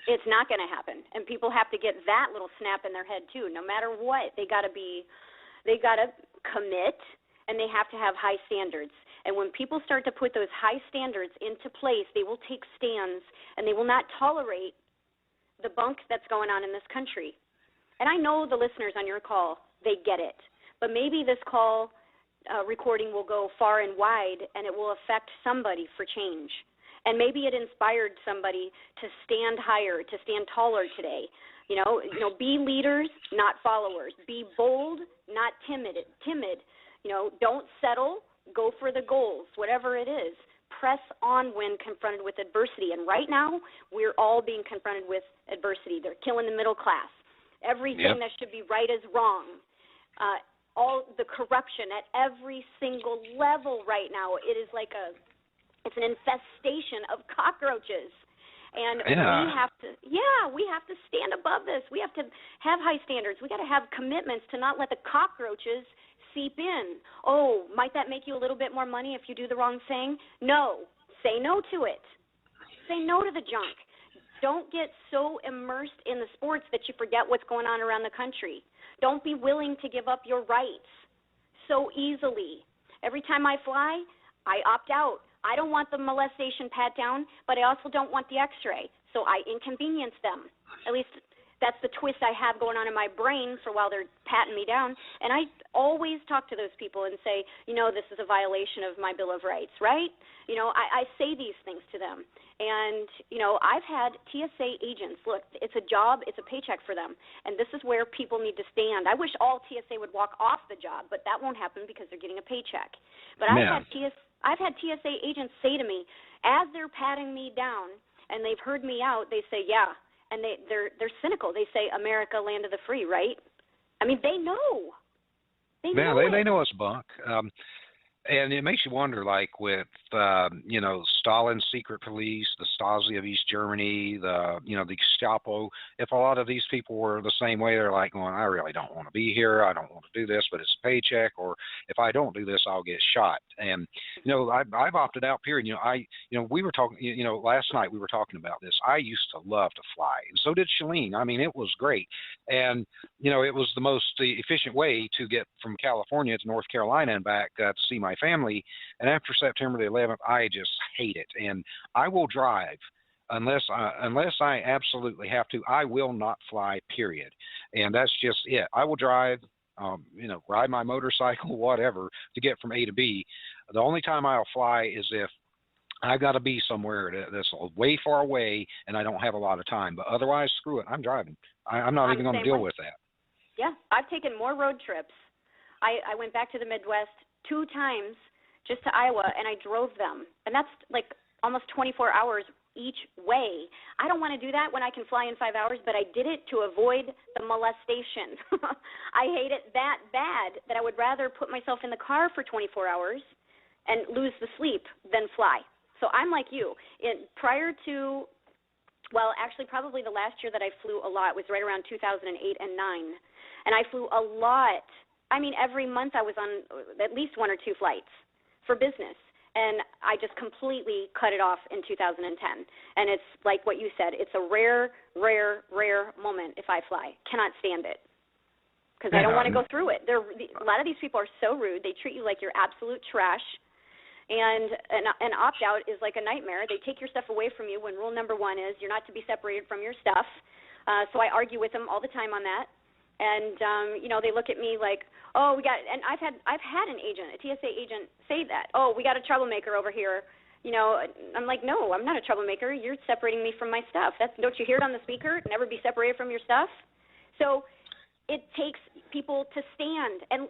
It's not going to happen, and people have to get that little snap in their head too. No matter what, they got to commit, and they have to have high standards. And when people start to put those high standards into place, they will take stands, and they will not tolerate the bunk that's going on in this country. And I know the listeners on your call, they get it, but maybe this call recording will go far and wide, and it will affect somebody for change. And maybe it inspired somebody to stand higher, to stand taller today. You know, be leaders, not followers. Be bold, not timid. You know, don't settle. Go for the goals, whatever it is. Press on when confronted with adversity. And right now, we're all being confronted with adversity. They're killing the middle class. Everything that should be right is wrong. All the corruption at every single level right now, it's an infestation of cockroaches. And we have to stand above this. We have to have high standards. We got to have commitments to not let the cockroaches seep in. Oh, might that make you a little bit more money if you do the wrong thing? No. Say no to it. Say no to the junk. Don't get so immersed in the sports that you forget what's going on around the country. Don't be willing to give up your rights so easily. Every time I fly, I opt out. I don't want the molestation pat down, but I also don't want the x-ray, so I inconvenience them. At least that's the twist I have going on in my brain for while they're patting me down. And I always talk to those people and say, you know, this is a violation of my Bill of Rights, right? You know, I say these things to them. And, you know, I've had TSA agents, look, it's a job, it's a paycheck for them. And this is where people need to stand. I wish all TSA would walk off the job, but that won't happen because they're getting a paycheck. But I've had I've had TSA agents say to me, as they're patting me down and they've heard me out, they say, yeah. And they're cynical. They say, America, land of the free, right? I mean, they know. They know us, Buck. And it makes you wonder, like with, Stalin's secret police, the Stasi of East Germany, the Gestapo, if a lot of these people were the same way, they're like going, I really don't want to be here. I don't want to do this, but it's a paycheck. Or if I don't do this, I'll get shot. And, I've opted out, period. We were talking, last night we were talking about this. I used to love to fly. And so did Shalene. I mean, it was great. And, it was the most efficient way to get from California to North Carolina and back to see my family. And after September the 11th, I just hate it. And I will drive unless I absolutely have to. I will not fly, period. And that's just it. I will drive, ride my motorcycle, whatever, to get from A to B. The only time I'll fly is if I got to be somewhere that's way far away and I don't have a lot of time. But otherwise, screw it. I'm driving. I'm not even going to deal with that. Yeah, I've taken more road trips. I went back to the Midwest 2 times just to Iowa, and I drove them. And that's like almost 24 hours each way. I don't want to do that when I can fly in 5 hours, but I did it to avoid the molestation. I hate it that bad that I would rather put myself in the car for 24 hours and lose the sleep than fly. So I'm like you. Prior to, actually probably the last year that I flew a lot was right around 2008 and 9. And I flew a lot. I mean, every month I was on at least 1 or 2 flights for business. And I just completely cut it off in 2010. And it's like what you said. It's a rare, rare, rare moment if I fly. Cannot stand it. Because I don't want to go through it. A lot of these people are so rude. They treat you like you're absolute trash. And an opt-out is like a nightmare. They take your stuff away from you when rule number 1 is you're not to be separated from your stuff. So I argue with them all the time on that. And, they look at me like, oh, and I've had an agent, a TSA agent, say that. Oh, we got a troublemaker over here. I'm like, no, I'm not a troublemaker. You're separating me from my stuff. Don't you hear it on the speaker? Never be separated from your stuff. So it takes people to stand. And,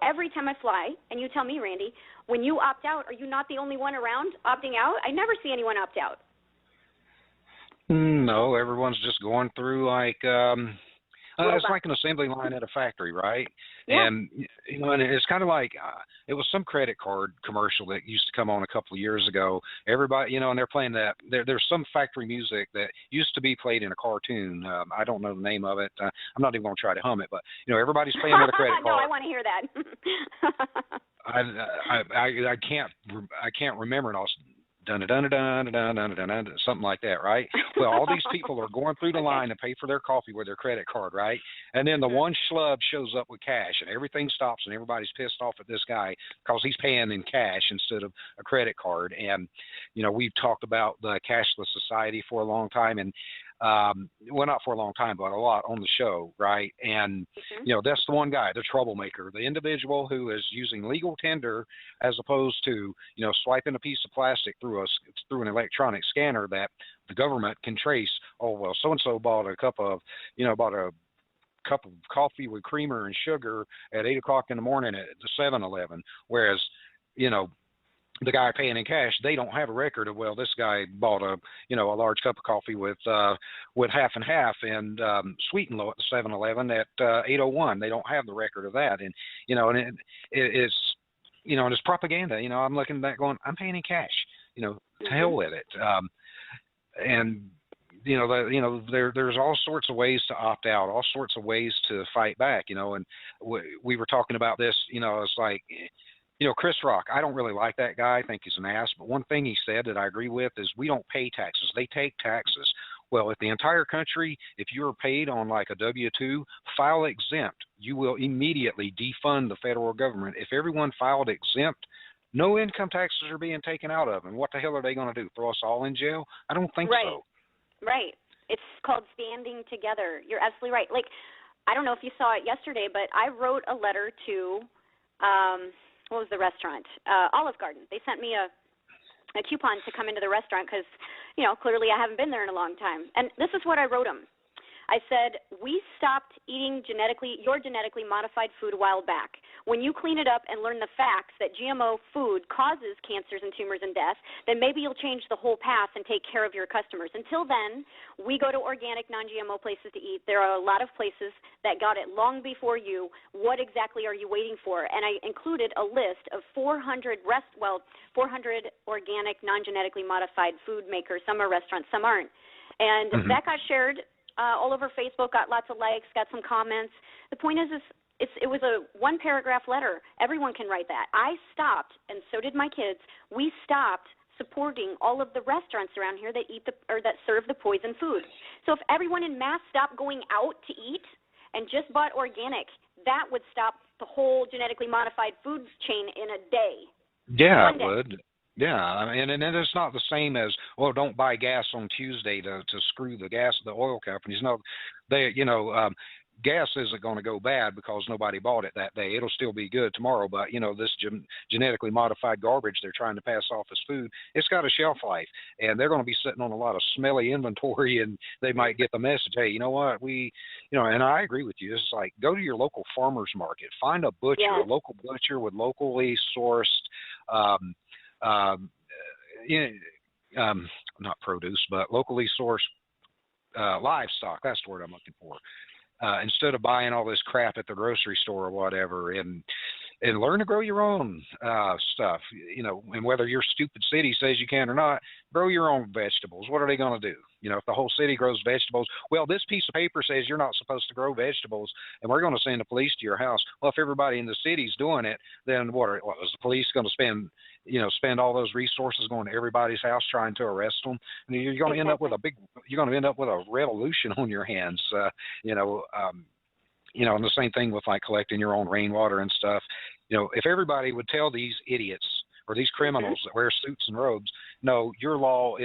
every time I fly, and you tell me, Randy, when you opt out, are you not the only one around opting out? I never see anyone opt out. No, everyone's just going through like it's like an assembly line at a factory, right? Yeah. And and it's kind of like it was some credit card commercial that used to come on a couple of years ago. Everybody, and they're playing that. There's some factory music that used to be played in a cartoon. I don't know the name of it. I'm not even going to try to hum it, but everybody's playing with a credit card. No, I want to hear that. I can't remember it all. Something like that, right? Well, all these people are going through the line to pay for their coffee with their credit card, right? And then the one schlub shows up with cash, and everything stops, and everybody's pissed off at this guy because he's paying in cash instead of a credit card. And we've talked about the cashless society for a long time, and not for a long time, but a lot on the show, right? And that's the one guy, the troublemaker, the individual who is using legal tender as opposed to swiping a piece of plastic through an electronic scanner that the government can trace. Oh, well, so and so bought a cup of coffee with creamer and sugar at 8 o'clock in the morning at the 7-Eleven, whereas the guy paying in cash, they don't have a record of, well, this guy bought a large cup of coffee with half and half and sweet and low at the 7-Eleven at 8:01. They don't have the record of that, and it's and it's propaganda. I'm looking back going, I'm paying in cash. To hell with it. And there's all sorts of ways to opt out, all sorts of ways to fight back. And we were talking about this. It's like. Chris Rock, I don't really like that guy. I think he's an ass. But one thing he said that I agree with is we don't pay taxes. They take taxes. Well, if the entire country, if you're paid on like a W-2, file exempt, you will immediately defund the federal government. If everyone filed exempt, no income taxes are being taken out of them. What the hell are they going to do? Throw us all in jail? I don't think so. Right. It's called standing together. You're absolutely right. Like, I don't know if you saw it yesterday, but I wrote a letter to what was the restaurant? Olive Garden. They sent me a coupon to come into the restaurant because, clearly I haven't been there in a long time. And this is what I wrote them. I said, we stopped eating your genetically modified food a while back. When you clean it up and learn the facts that GMO food causes cancers and tumors and death, then maybe you'll change the whole path and take care of your customers. Until then, we go to organic, non-GMO places to eat. There are a lot of places that got it long before you. What exactly are you waiting for? And I included a list of 400 organic, non-genetically modified food makers. Some are restaurants, some aren't. And that got shared all over Facebook, got lots of likes, got some comments. The point is it was a one-paragraph letter. Everyone can write that. I stopped, and so did my kids. We stopped supporting all of the restaurants around here that that serve the poison food. So if everyone in mass stopped going out to eat and just bought organic, that would stop the whole genetically modified food chain in a day. Yeah, it would. Yeah, I mean, and it's not the same as, well, don't buy gas on Tuesday to screw the oil companies. No, gas isn't going to go bad because nobody bought it that day. It'll still be good tomorrow, but, this genetically modified garbage they're trying to pass off as food, it's got a shelf life, and they're going to be sitting on a lot of smelly inventory, and they might get the message, hey, you know what, and I agree with you. It's like, go to your local farmer's market. Find a butcher, a local butcher with locally sourced not produce, but locally sourced livestock. That's the word I'm looking for. Instead of buying all this crap at the grocery store or whatever, and learn to grow your own stuff. And whether your stupid city says you can or not, grow your own vegetables. What are they going to do? If the whole city grows vegetables, well, this piece of paper says you're not supposed to grow vegetables, and we're going to send the police to your house. Well, if everybody in the city's doing it, then what is the police going to spend all those resources going to everybody's house trying to arrest them? I mean, you're going to end up with a revolution on your hands. And the same thing with like collecting your own rainwater and stuff. If everybody would tell these idiots or these criminals that wear suits and robes, no, your law,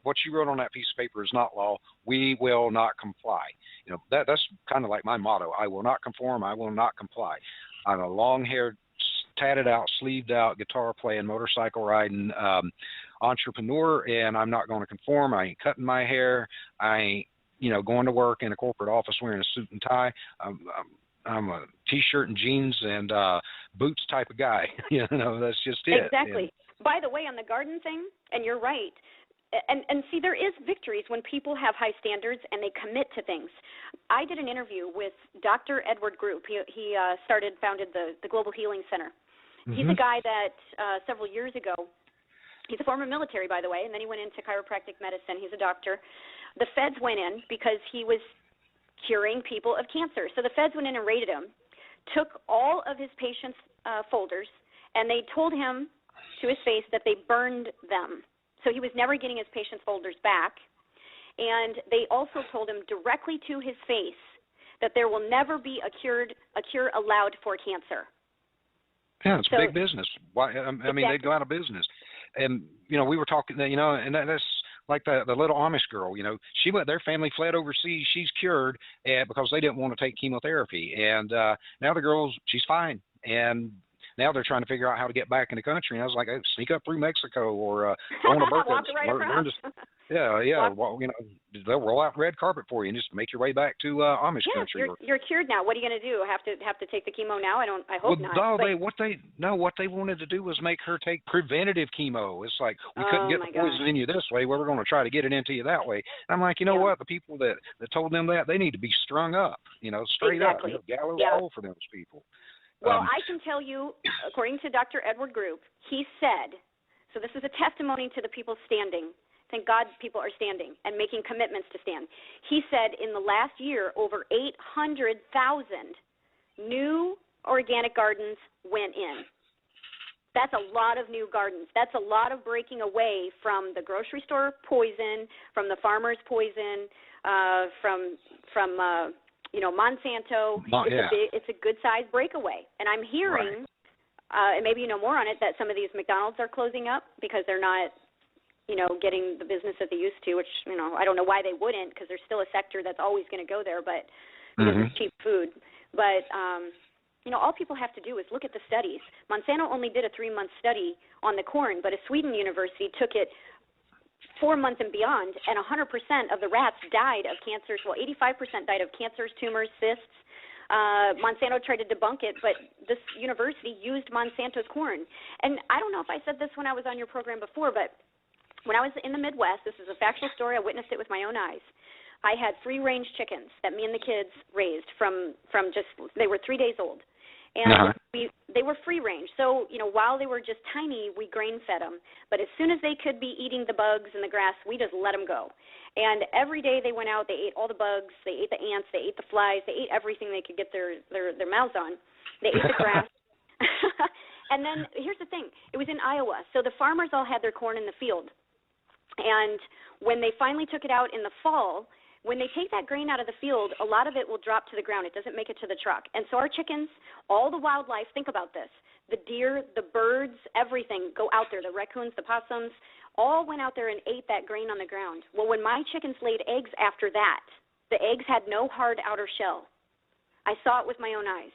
what you wrote on that piece of paper is not law. We will not comply. That's kind of like my motto. I will not conform. I will not comply. I'm a long-haired, tatted out, sleeved out, guitar playing, motorcycle riding entrepreneur, and I'm not going to conform. I ain't cutting my hair. I ain't going to work in a corporate office wearing a suit and tie. I'm a T-shirt and jeans and boots type of guy. That's just it. Exactly. By the way, on the garden thing, and you're right, and see, there is victories when people have high standards and they commit to things. I did an interview with Dr. Edward Group. He founded the Global Healing Center. He's a guy that several years ago, he's a former military, by the way, and then he went into chiropractic medicine. He's a doctor. The feds went in because he was curing people of cancer. So the feds went in and raided him, took all of his patients' folders, and they told him to his face that they burned them. So he was never getting his patients' folders back. And they also told him directly to his face that there will never be a cure allowed for cancer. Yeah, it's big business. Why? I mean, they'd go out of business. And, we were talking, and that's like the little Amish girl, their family fled overseas. She's cured because they didn't want to take chemotherapy. And now the girl's, she's fine. And now they're trying to figure out how to get back in the country. And I was like, sneak up through Mexico or go on a birthday. Well, they'll roll out the red carpet for you and just make your way back to Amish country. You're cured now. What are you going to do? Have to take the chemo now? I hope not. What they wanted to do was make her take preventative chemo. It's like, we couldn't get the poison in you this way. Well, we're going to try to get it into you that way. And I'm like, you know what? The people that told them that, they need to be strung up. Straight up. Gallows roll for those people. Well, I can tell you, according to Dr. Edward Group, he said, so this is a testimony to the people standing. Thank God people are standing and making commitments to stand. He said in the last year, over 800,000 new organic gardens went in. That's a lot of new gardens. That's a lot of breaking away from the grocery store poison, from the farmer's poison, from Monsanto. It's a good-sized breakaway. And I'm hearing, and maybe you know more on it, that some of these McDonald's are closing up because they're not, getting the business that they used to, which, I don't know why they wouldn't, because there's still a sector that's always going to go there, but because it's cheap food. But, all people have to do is look at the studies. Monsanto only did a 3-month study on the corn, but a Sweden university took it 4 months and beyond, and 100% of the rats died of cancers. Well, 85% died of cancers, tumors, cysts. Monsanto tried to debunk it, but this university used Monsanto's corn. And I don't know if I said this when I was on your program before, but when I was in the Midwest, this is a factual story, I witnessed it with my own eyes. I had free-range chickens that me and the kids raised from just, they were 3 days old. And they were free-range. So, you know, while they were just tiny, we grain-fed them. But as soon as they could be eating the bugs and the grass, we just let them go. And every day they went out, they ate all the bugs, they ate the ants, they ate the flies, they ate everything they could get their mouths on. They ate the grass. And then here's the thing. It was in Iowa. So the farmers all had their corn in the field. And when they finally took it out in the fall, when they take that grain out of the field, a lot of it will drop to the ground. It doesn't make it to the truck. And so our chickens, all the wildlife, think about this. The deer, the birds, everything go out there. The raccoons, the possums, all went out there and ate that grain on the ground. Well, when my chickens laid eggs after that, the eggs had no hard outer shell. I saw it with my own eyes.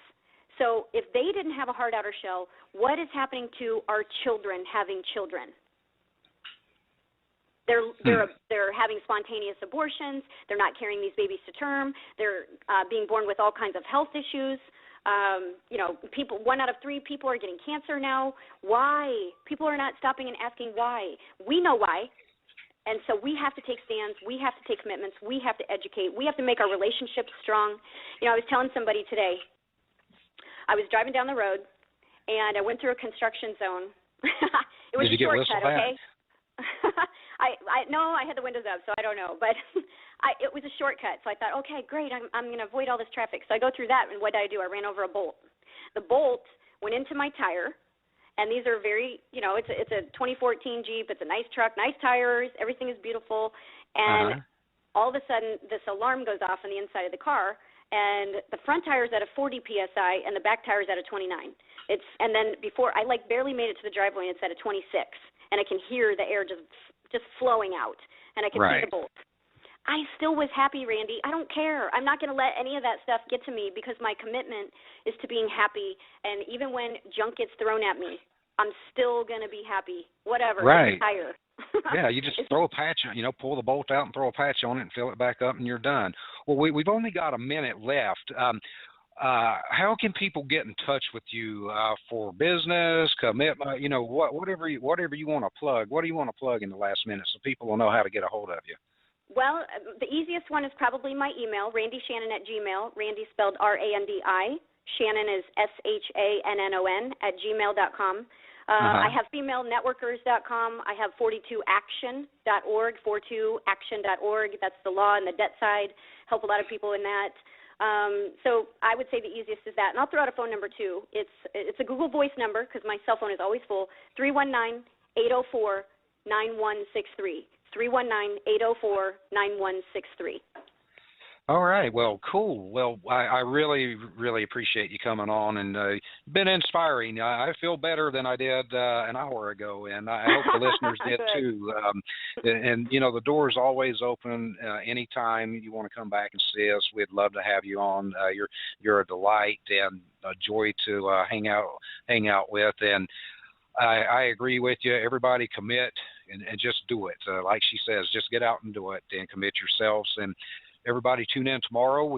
So if they didn't have a hard outer shell, what is happening to our children having children? They're having spontaneous abortions. They're not carrying these babies to term. They're being born with all kinds of health issues. You know, 1 out of 3 people are getting cancer now. Why? People are not stopping and asking why. We know why. And so we have to take stands. We have to take commitments. We have to educate. We have to make our relationships strong. You know, I was telling somebody today, I was driving down the road, and I went through a construction zone. It was a shortcut, okay? No, I had the windows up, so I don't know. But it was a shortcut, so I thought, okay, great, I'm going to avoid all this traffic. So I go through that, and what did I do? I ran over a bolt. The bolt went into my tire, and these are very, you know, it's a 2014 Jeep. It's a nice truck, nice tires, everything is beautiful. And all of a sudden, this alarm goes off on the inside of the car, and the front tire is at a 40 PSI, and the back tire is at a 29. And then before, I barely made it to the driveway, and it's at a 26. And I can hear the air just flowing out, and I can see the bolt. I still was happy, Randy. I don't care. I'm not going to let any of that stuff get to me because my commitment is to being happy, and even when junk gets thrown at me, I'm still going to be happy, whatever. Right. Tire. Yeah, you just throw a patch on, you know, pull the bolt out and throw a patch on it and fill it back up, and you're done. Well, we've only got a minute left. How can people get in touch with you for business, commitment, you know, whatever you want to plug? What do you want to plug in the last minute so people will know how to get a hold of you? Well, the easiest one is probably my email, randyshannon@gmail. Randy spelled R-A-N-D-I. Shannon is S-H-A-N-N-O-N @gmail.com. I have femalenetworkers.com. I have 42action.org, 42action.org. That's the law and the debt side. Help a lot of people in that. So I would say the easiest is that. And I'll throw out a phone number, too. It's a Google Voice number because my cell phone is always full, 319-804-9163. 319-804-9163. All right. Well, cool. Well, I really, really appreciate you coming on, and been inspiring. I feel better than I did an hour ago, and I hope the listeners did too. And, you know, the door is always open. Anytime you want to come back and see us, we'd love to have you on. You're a delight and a joy to hang out with. And I agree with you. Everybody commit and just do it. Like she says, just get out and do it and commit yourselves. And everybody tune in tomorrow.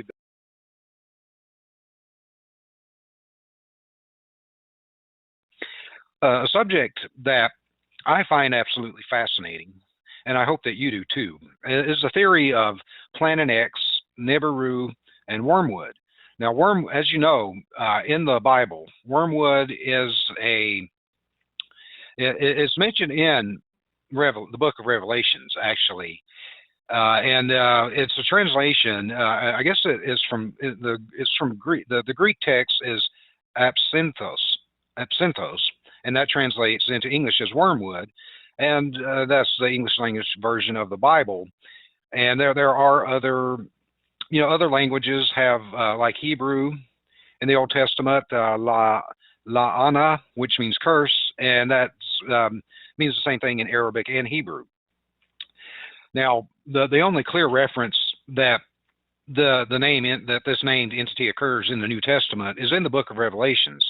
A subject that I find absolutely fascinating, and I hope that you do too, is the theory of Planet X, Nibiru, and wormwood. Now, as you know, in the Bible, wormwood is it's mentioned in the book of Revelations, actually. And it's a translation. I guess it is it's from Greek. The Greek text is absinthos, and that translates into English as wormwood, and that's the English language version of the Bible. And there are other languages have like Hebrew in the Old Testament, la'ana, which means curse, and that means the same thing in Arabic and Hebrew. Now, the only clear reference that that this named entity occurs in the New Testament is in the book of Revelations,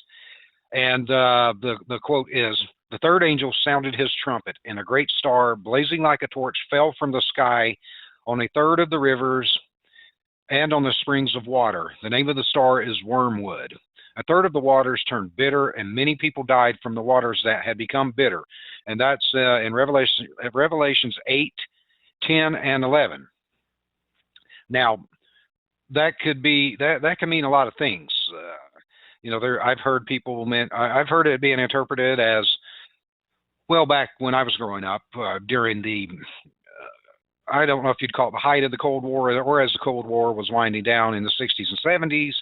and the quote is, The third angel sounded his trumpet, and a great star, blazing like a torch, fell from the sky on a third of the rivers and on the springs of water. The name of the star is Wormwood. A third of the waters turned bitter, and many people died from the waters that had become bitter. And that's in Revelations 8, 10, and 11. Now, that could be that can mean a lot of things. I've heard I've heard it being interpreted as, well, back when I was growing up, during the I don't know if you'd call it the height of the Cold War, or as the Cold War was winding down in the 60s and 70s.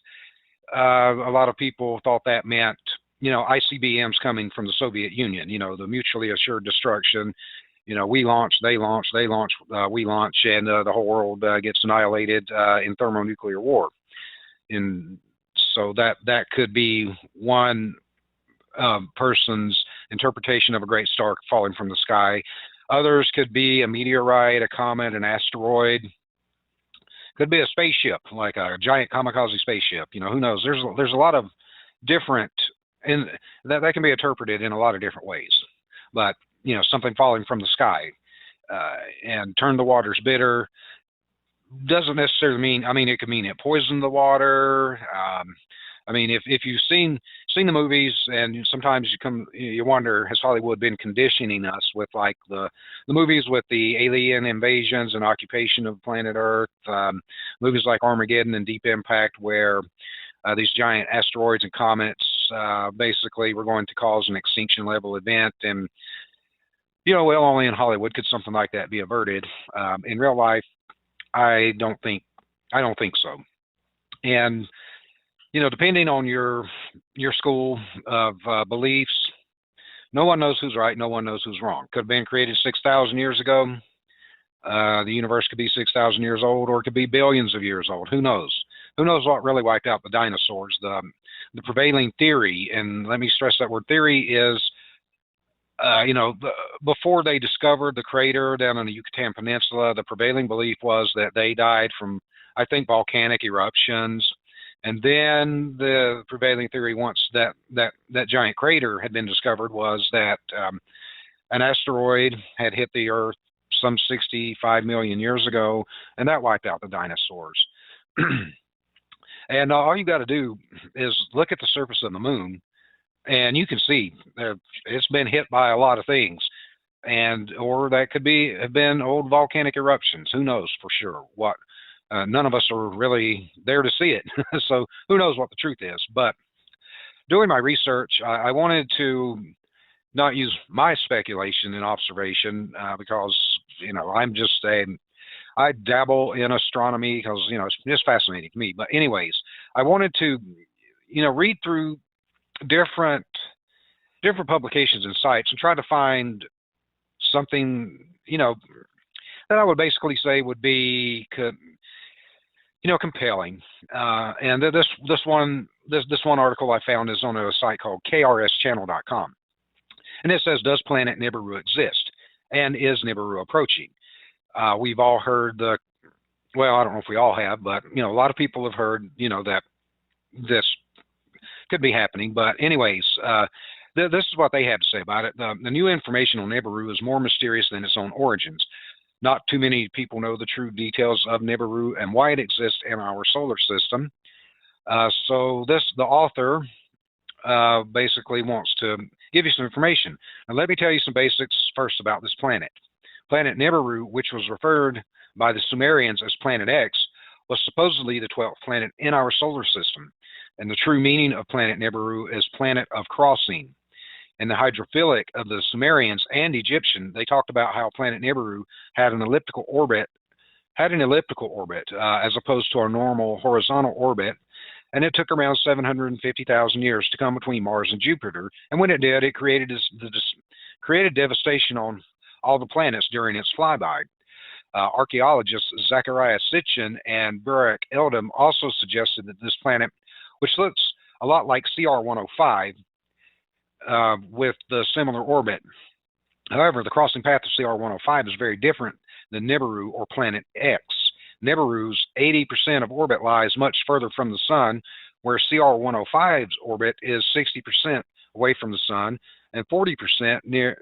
A lot of people thought that meant, ICBMs coming from the Soviet Union, the mutually assured destruction. We launch, they launch, they launch, we launch, and the whole world gets annihilated in thermonuclear war. And so that could be one person's interpretation of a great star falling from the sky. Others could be a meteorite, a comet, an asteroid. Could be a spaceship, like a giant kamikaze spaceship. Who knows? There's a lot of different, and that can be interpreted in a lot of different ways. But something falling from the sky and turn the waters bitter doesn't necessarily mean. It could mean it poisoned the water. If you've seen the movies, and sometimes you wonder, has Hollywood been conditioning us with like the movies with the alien invasions and occupation of planet Earth, movies like Armageddon and Deep Impact, where these giant asteroids and comets basically were going to cause an extinction level event, and only in Hollywood could something like that be averted. In real life, I don't think so. And depending on your school of beliefs, no one knows who's right, no one knows who's wrong. Could have been created 6,000 years ago. The universe could be 6,000 years old, or it could be billions of years old. Who knows? Who knows what really wiped out the dinosaurs? The prevailing theory, and let me stress that word theory, is before they discovered the crater down on the Yucatan Peninsula, the prevailing belief was that they died from, I think, volcanic eruptions. And then the prevailing theory, once that giant crater had been discovered, was that an asteroid had hit the Earth some 65 million years ago, and that wiped out the dinosaurs. And all you got to do is look at the surface of the moon, and you can see it's been hit by a lot of things, or that could have been old volcanic eruptions. Who knows for sure what? None of us are really there to see it, so who knows what the truth is. But doing my research, I wanted to not use my speculation and observation because I dabble in astronomy because it's just fascinating to me. But anyways, I wanted to read through different publications and sites and try to find something that I would basically say would be compelling. And this one article I found is on a site called kRSchannel.com, and it says, "Does Planet Nibiru exist? And is Nibiru approaching?" We've all heard I don't know if we all have, but a lot of people have heard that this could be happening. But anyways, this is what they have to say about it. The new information on Nibiru is more mysterious than its own origins. Not too many people know the true details of Nibiru and why it exists in our solar system. So the author basically wants to give you some information. Now let me tell you some basics first about this planet. Planet Nibiru, which was referred by the Sumerians as Planet X, was supposedly the 12th planet in our solar system. And the true meaning of Planet Nibiru is planet of crossing. In the hydrophilic of the Sumerians and Egyptian, they talked about how Planet Nibiru had an elliptical orbit, as opposed to our normal horizontal orbit, and it took around 750,000 years to come between Mars and Jupiter. And when it did, it created devastation on all the planets during its flyby. Archaeologists Zachariah Sitchin and Burak Eldam also suggested that this planet, which looks a lot like CR-105, with the similar orbit. However, the crossing path of CR-105 is very different than Nibiru or Planet X. Nibiru's 80% of orbit lies much further from the Sun, where CR-105's orbit is 60% away from the Sun, and 40% near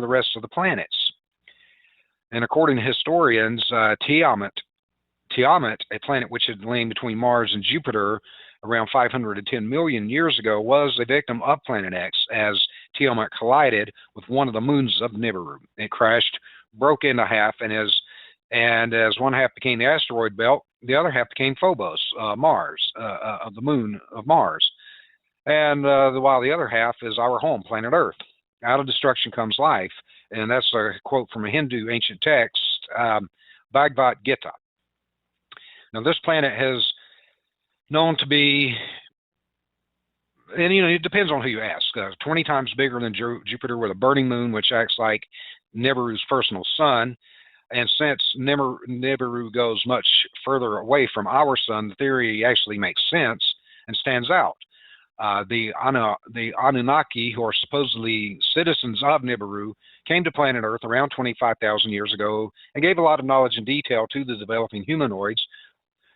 the rest of the planets. And according to historians, Tiamat, a planet which had lain between Mars and Jupiter around 510 million years ago, was a victim of Planet X as Tiamat collided with one of the moons of Nibiru. It crashed, broke into half, and as one half became the asteroid belt, the other half became Phobos, Mars, of the moon of Mars. And while the other half is our home, planet Earth. Out of destruction comes life. And that's a quote from a Hindu ancient text, Bhagavad Gita. Now, this planet has known to be, and it depends on who you ask, 20 times bigger than Jupiter with a burning moon, which acts like Nibiru's personal sun. And since Nibiru goes much further away from our sun, the theory actually makes sense and stands out. The Anunnaki, who are supposedly citizens of Nibiru, came to planet Earth around 25,000 years ago and gave a lot of knowledge and detail to the developing humanoids,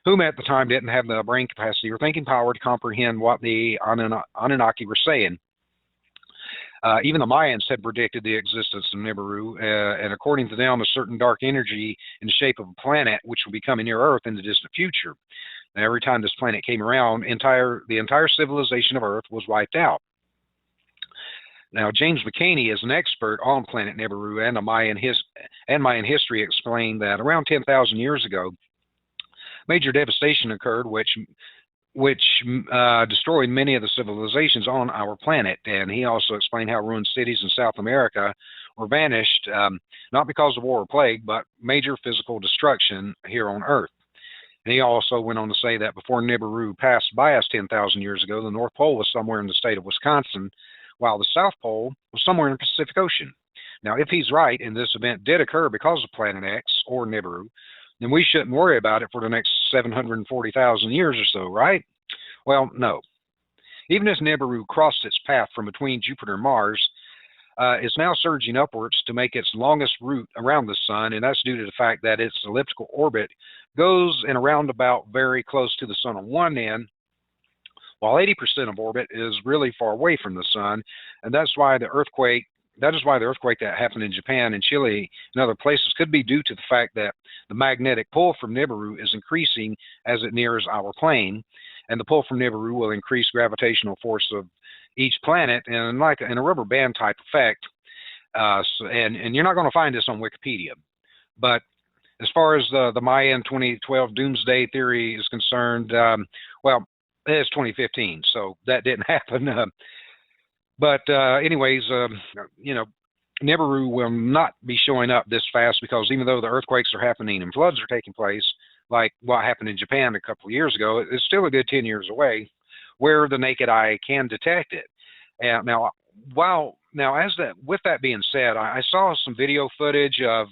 whom at the time didn't have the brain capacity or thinking power to comprehend what the Anunnaki were saying. Even the Mayans had predicted the existence of Nibiru, and according to them, a certain dark energy in the shape of a planet which will be coming near Earth in the distant future. And every time this planet came around, the entire civilization of Earth was wiped out. Now, James McCaney is an expert on planet Nibiru and Mayan history, explained that around 10,000 years ago, major devastation occurred, which destroyed many of the civilizations on our planet. And he also explained how ruined cities in South America were vanished, not because of war or plague, but major physical destruction here on Earth. And he also went on to say that before Nibiru passed by us 10,000 years ago, the North Pole was somewhere in the state of Wisconsin, while the South Pole was somewhere in the Pacific Ocean. Now, if he's right, and this event did occur because of Planet X or Nibiru, then we shouldn't worry about it for the next 740,000 years or so, right? Well, no. Even as Nibiru crossed its path from between Jupiter and Mars, it's now surging upwards to make its longest route around the sun, and that's due to the fact that its elliptical orbit goes in a roundabout very close to the sun on one end, while 80% of orbit is really far away from the sun, and that is why the earthquake that happened in Japan and Chile and other places could be due to the fact that the magnetic pull from Nibiru is increasing as it nears our plane, and the pull from Nibiru will increase gravitational force of each planet in a rubber band type effect. And you're not going to find this on Wikipedia, but as far as the Mayan 2012 doomsday theory is concerned, well, it's 2015, so that didn't happen. Anyways, Nibiru will not be showing up this fast, because even though the earthquakes are happening and floods are taking place, like what happened in Japan a couple of years ago, it's still a good 10 years away, where the naked eye can detect it. And with that being said, I saw some video footage of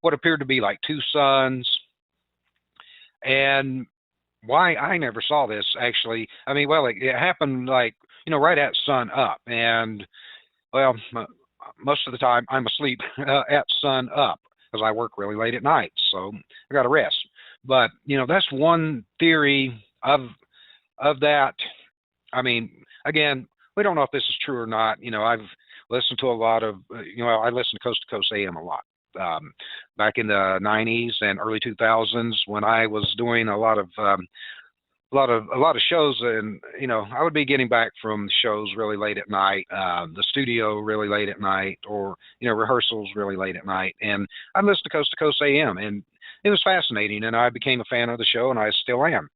what appeared to be like two suns, and why I never saw this actually. I mean, well, it happened right at sun up, and well, most of the time I'm asleep at sun up because I work really late at night, so I got to rest. But that's one theory of that. I mean, again, we don't know if this is true or not. I've listened to a lot of, I listened to Coast to Coast AM a lot back in the 90s and early 2000s when I was doing a lot of shows, and I would be getting back from shows really late at night, the studio really late at night, or rehearsals really late at night, and I listened to Coast AM, and it was fascinating, and I became a fan of the show, and I still am.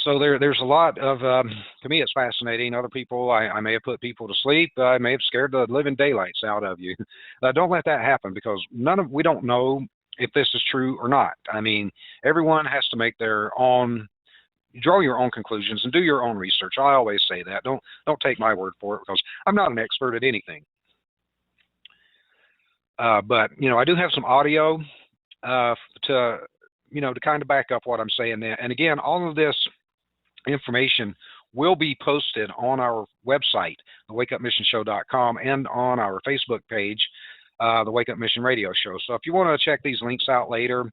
So there's a lot of, to me, it's fascinating. Other people, I may have put people to sleep. I may have scared the living daylights out of you. Don't let that happen, because we don't know if this is true or not. I mean, everyone has to make their own, draw your own conclusions and do your own research. I always say that. Don't take my word for it, because I'm not an expert at anything. But I do have some audio to kind of back up what I'm saying there. And again, all of this information will be posted on our website, thewakeupmissionshow.com, and on our Facebook page, the Wake Up Mission Radio Show. So if you want to check these links out later,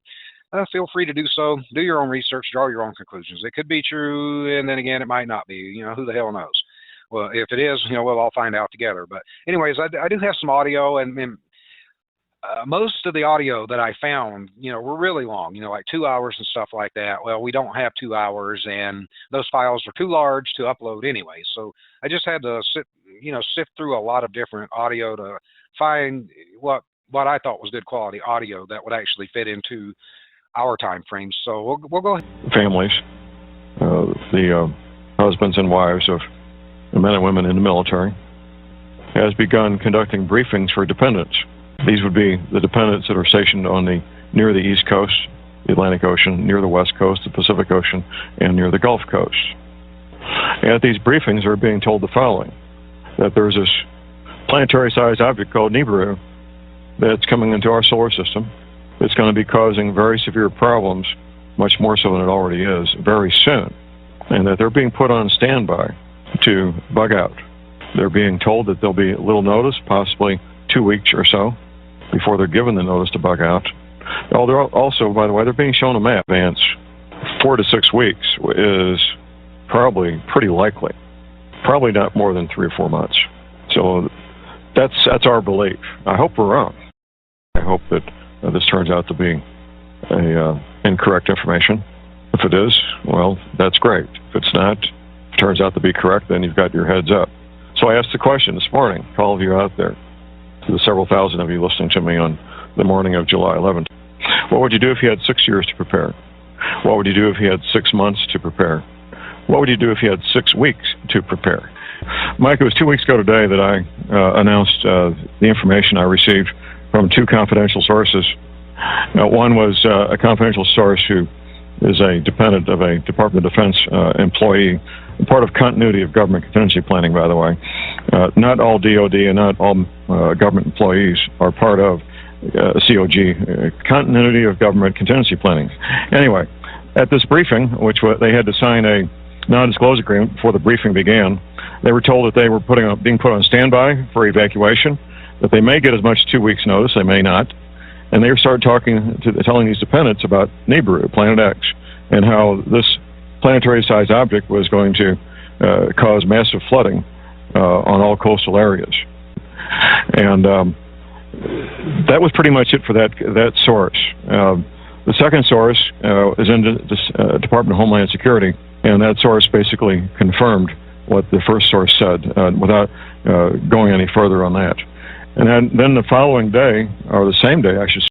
feel free to do so. Do your own research, draw your own conclusions. It could be true, and then again, it might not be. Who the hell knows? well, if it is, we'll all find out together. But anyways, I do have some audio, and most of the audio that I found, were really long, like 2 hours and stuff like that. Well, we don't have 2 hours, and those files are too large to upload anyway. So I just had to sift through a lot of different audio to find what I thought was good quality audio that would actually fit into our time frames. So we'll go ahead. Families, the husbands and wives of the men and women in the military, has begun conducting briefings for dependents. These would be the dependents that are stationed near the East Coast, the Atlantic Ocean, near the West Coast, the Pacific Ocean, and near the Gulf Coast. And at these briefings, they're being told the following: that there's this planetary-sized object called Nibiru that's coming into our solar system. It's going to be causing very severe problems, much more so than it already is, very soon, and that they're being put on standby to bug out. They're being told that there'll be little notice, possibly 2 weeks or so, before they're given the notice to bug out. They're also, by the way, they're being shown a map. Advance 4 to 6 weeks is probably pretty likely, probably not more than 3 or 4 months. So that's our belief. I hope we're wrong. I hope that this turns out to be incorrect information. If it is, well, that's great. If it's not, if it turns out to be correct, then you've got your heads up. So I asked the question this morning to all of you out there, to the several thousand of you listening to me on the morning of July 11th. What would you do if you had 6 years to prepare? What would you do if you had 6 months to prepare? What would you do if you had 6 weeks to prepare? Mike, it was 2 weeks ago today that I announced the information I received from 2 confidential sources. One was a confidential source who is a dependent of a Department of Defense employee, part of continuity of government contingency planning, by the way. Not all DOD and not all government employees are part of COG, continuity of government contingency planning. Anyway, at this briefing, which they had to sign a non-disclosure agreement before the briefing began, they were told that they were being put on standby for evacuation, that they may get as much as 2 weeks' notice, they may not. And they started telling these dependents about Nibiru, Planet X, and how this planetary-sized object was going to cause massive flooding on all coastal areas. And that was pretty much it for that source. The second source is in the Department of Homeland Security, and that source basically confirmed what the first source said without going any further on that. And then the following day, or the same day, I should say,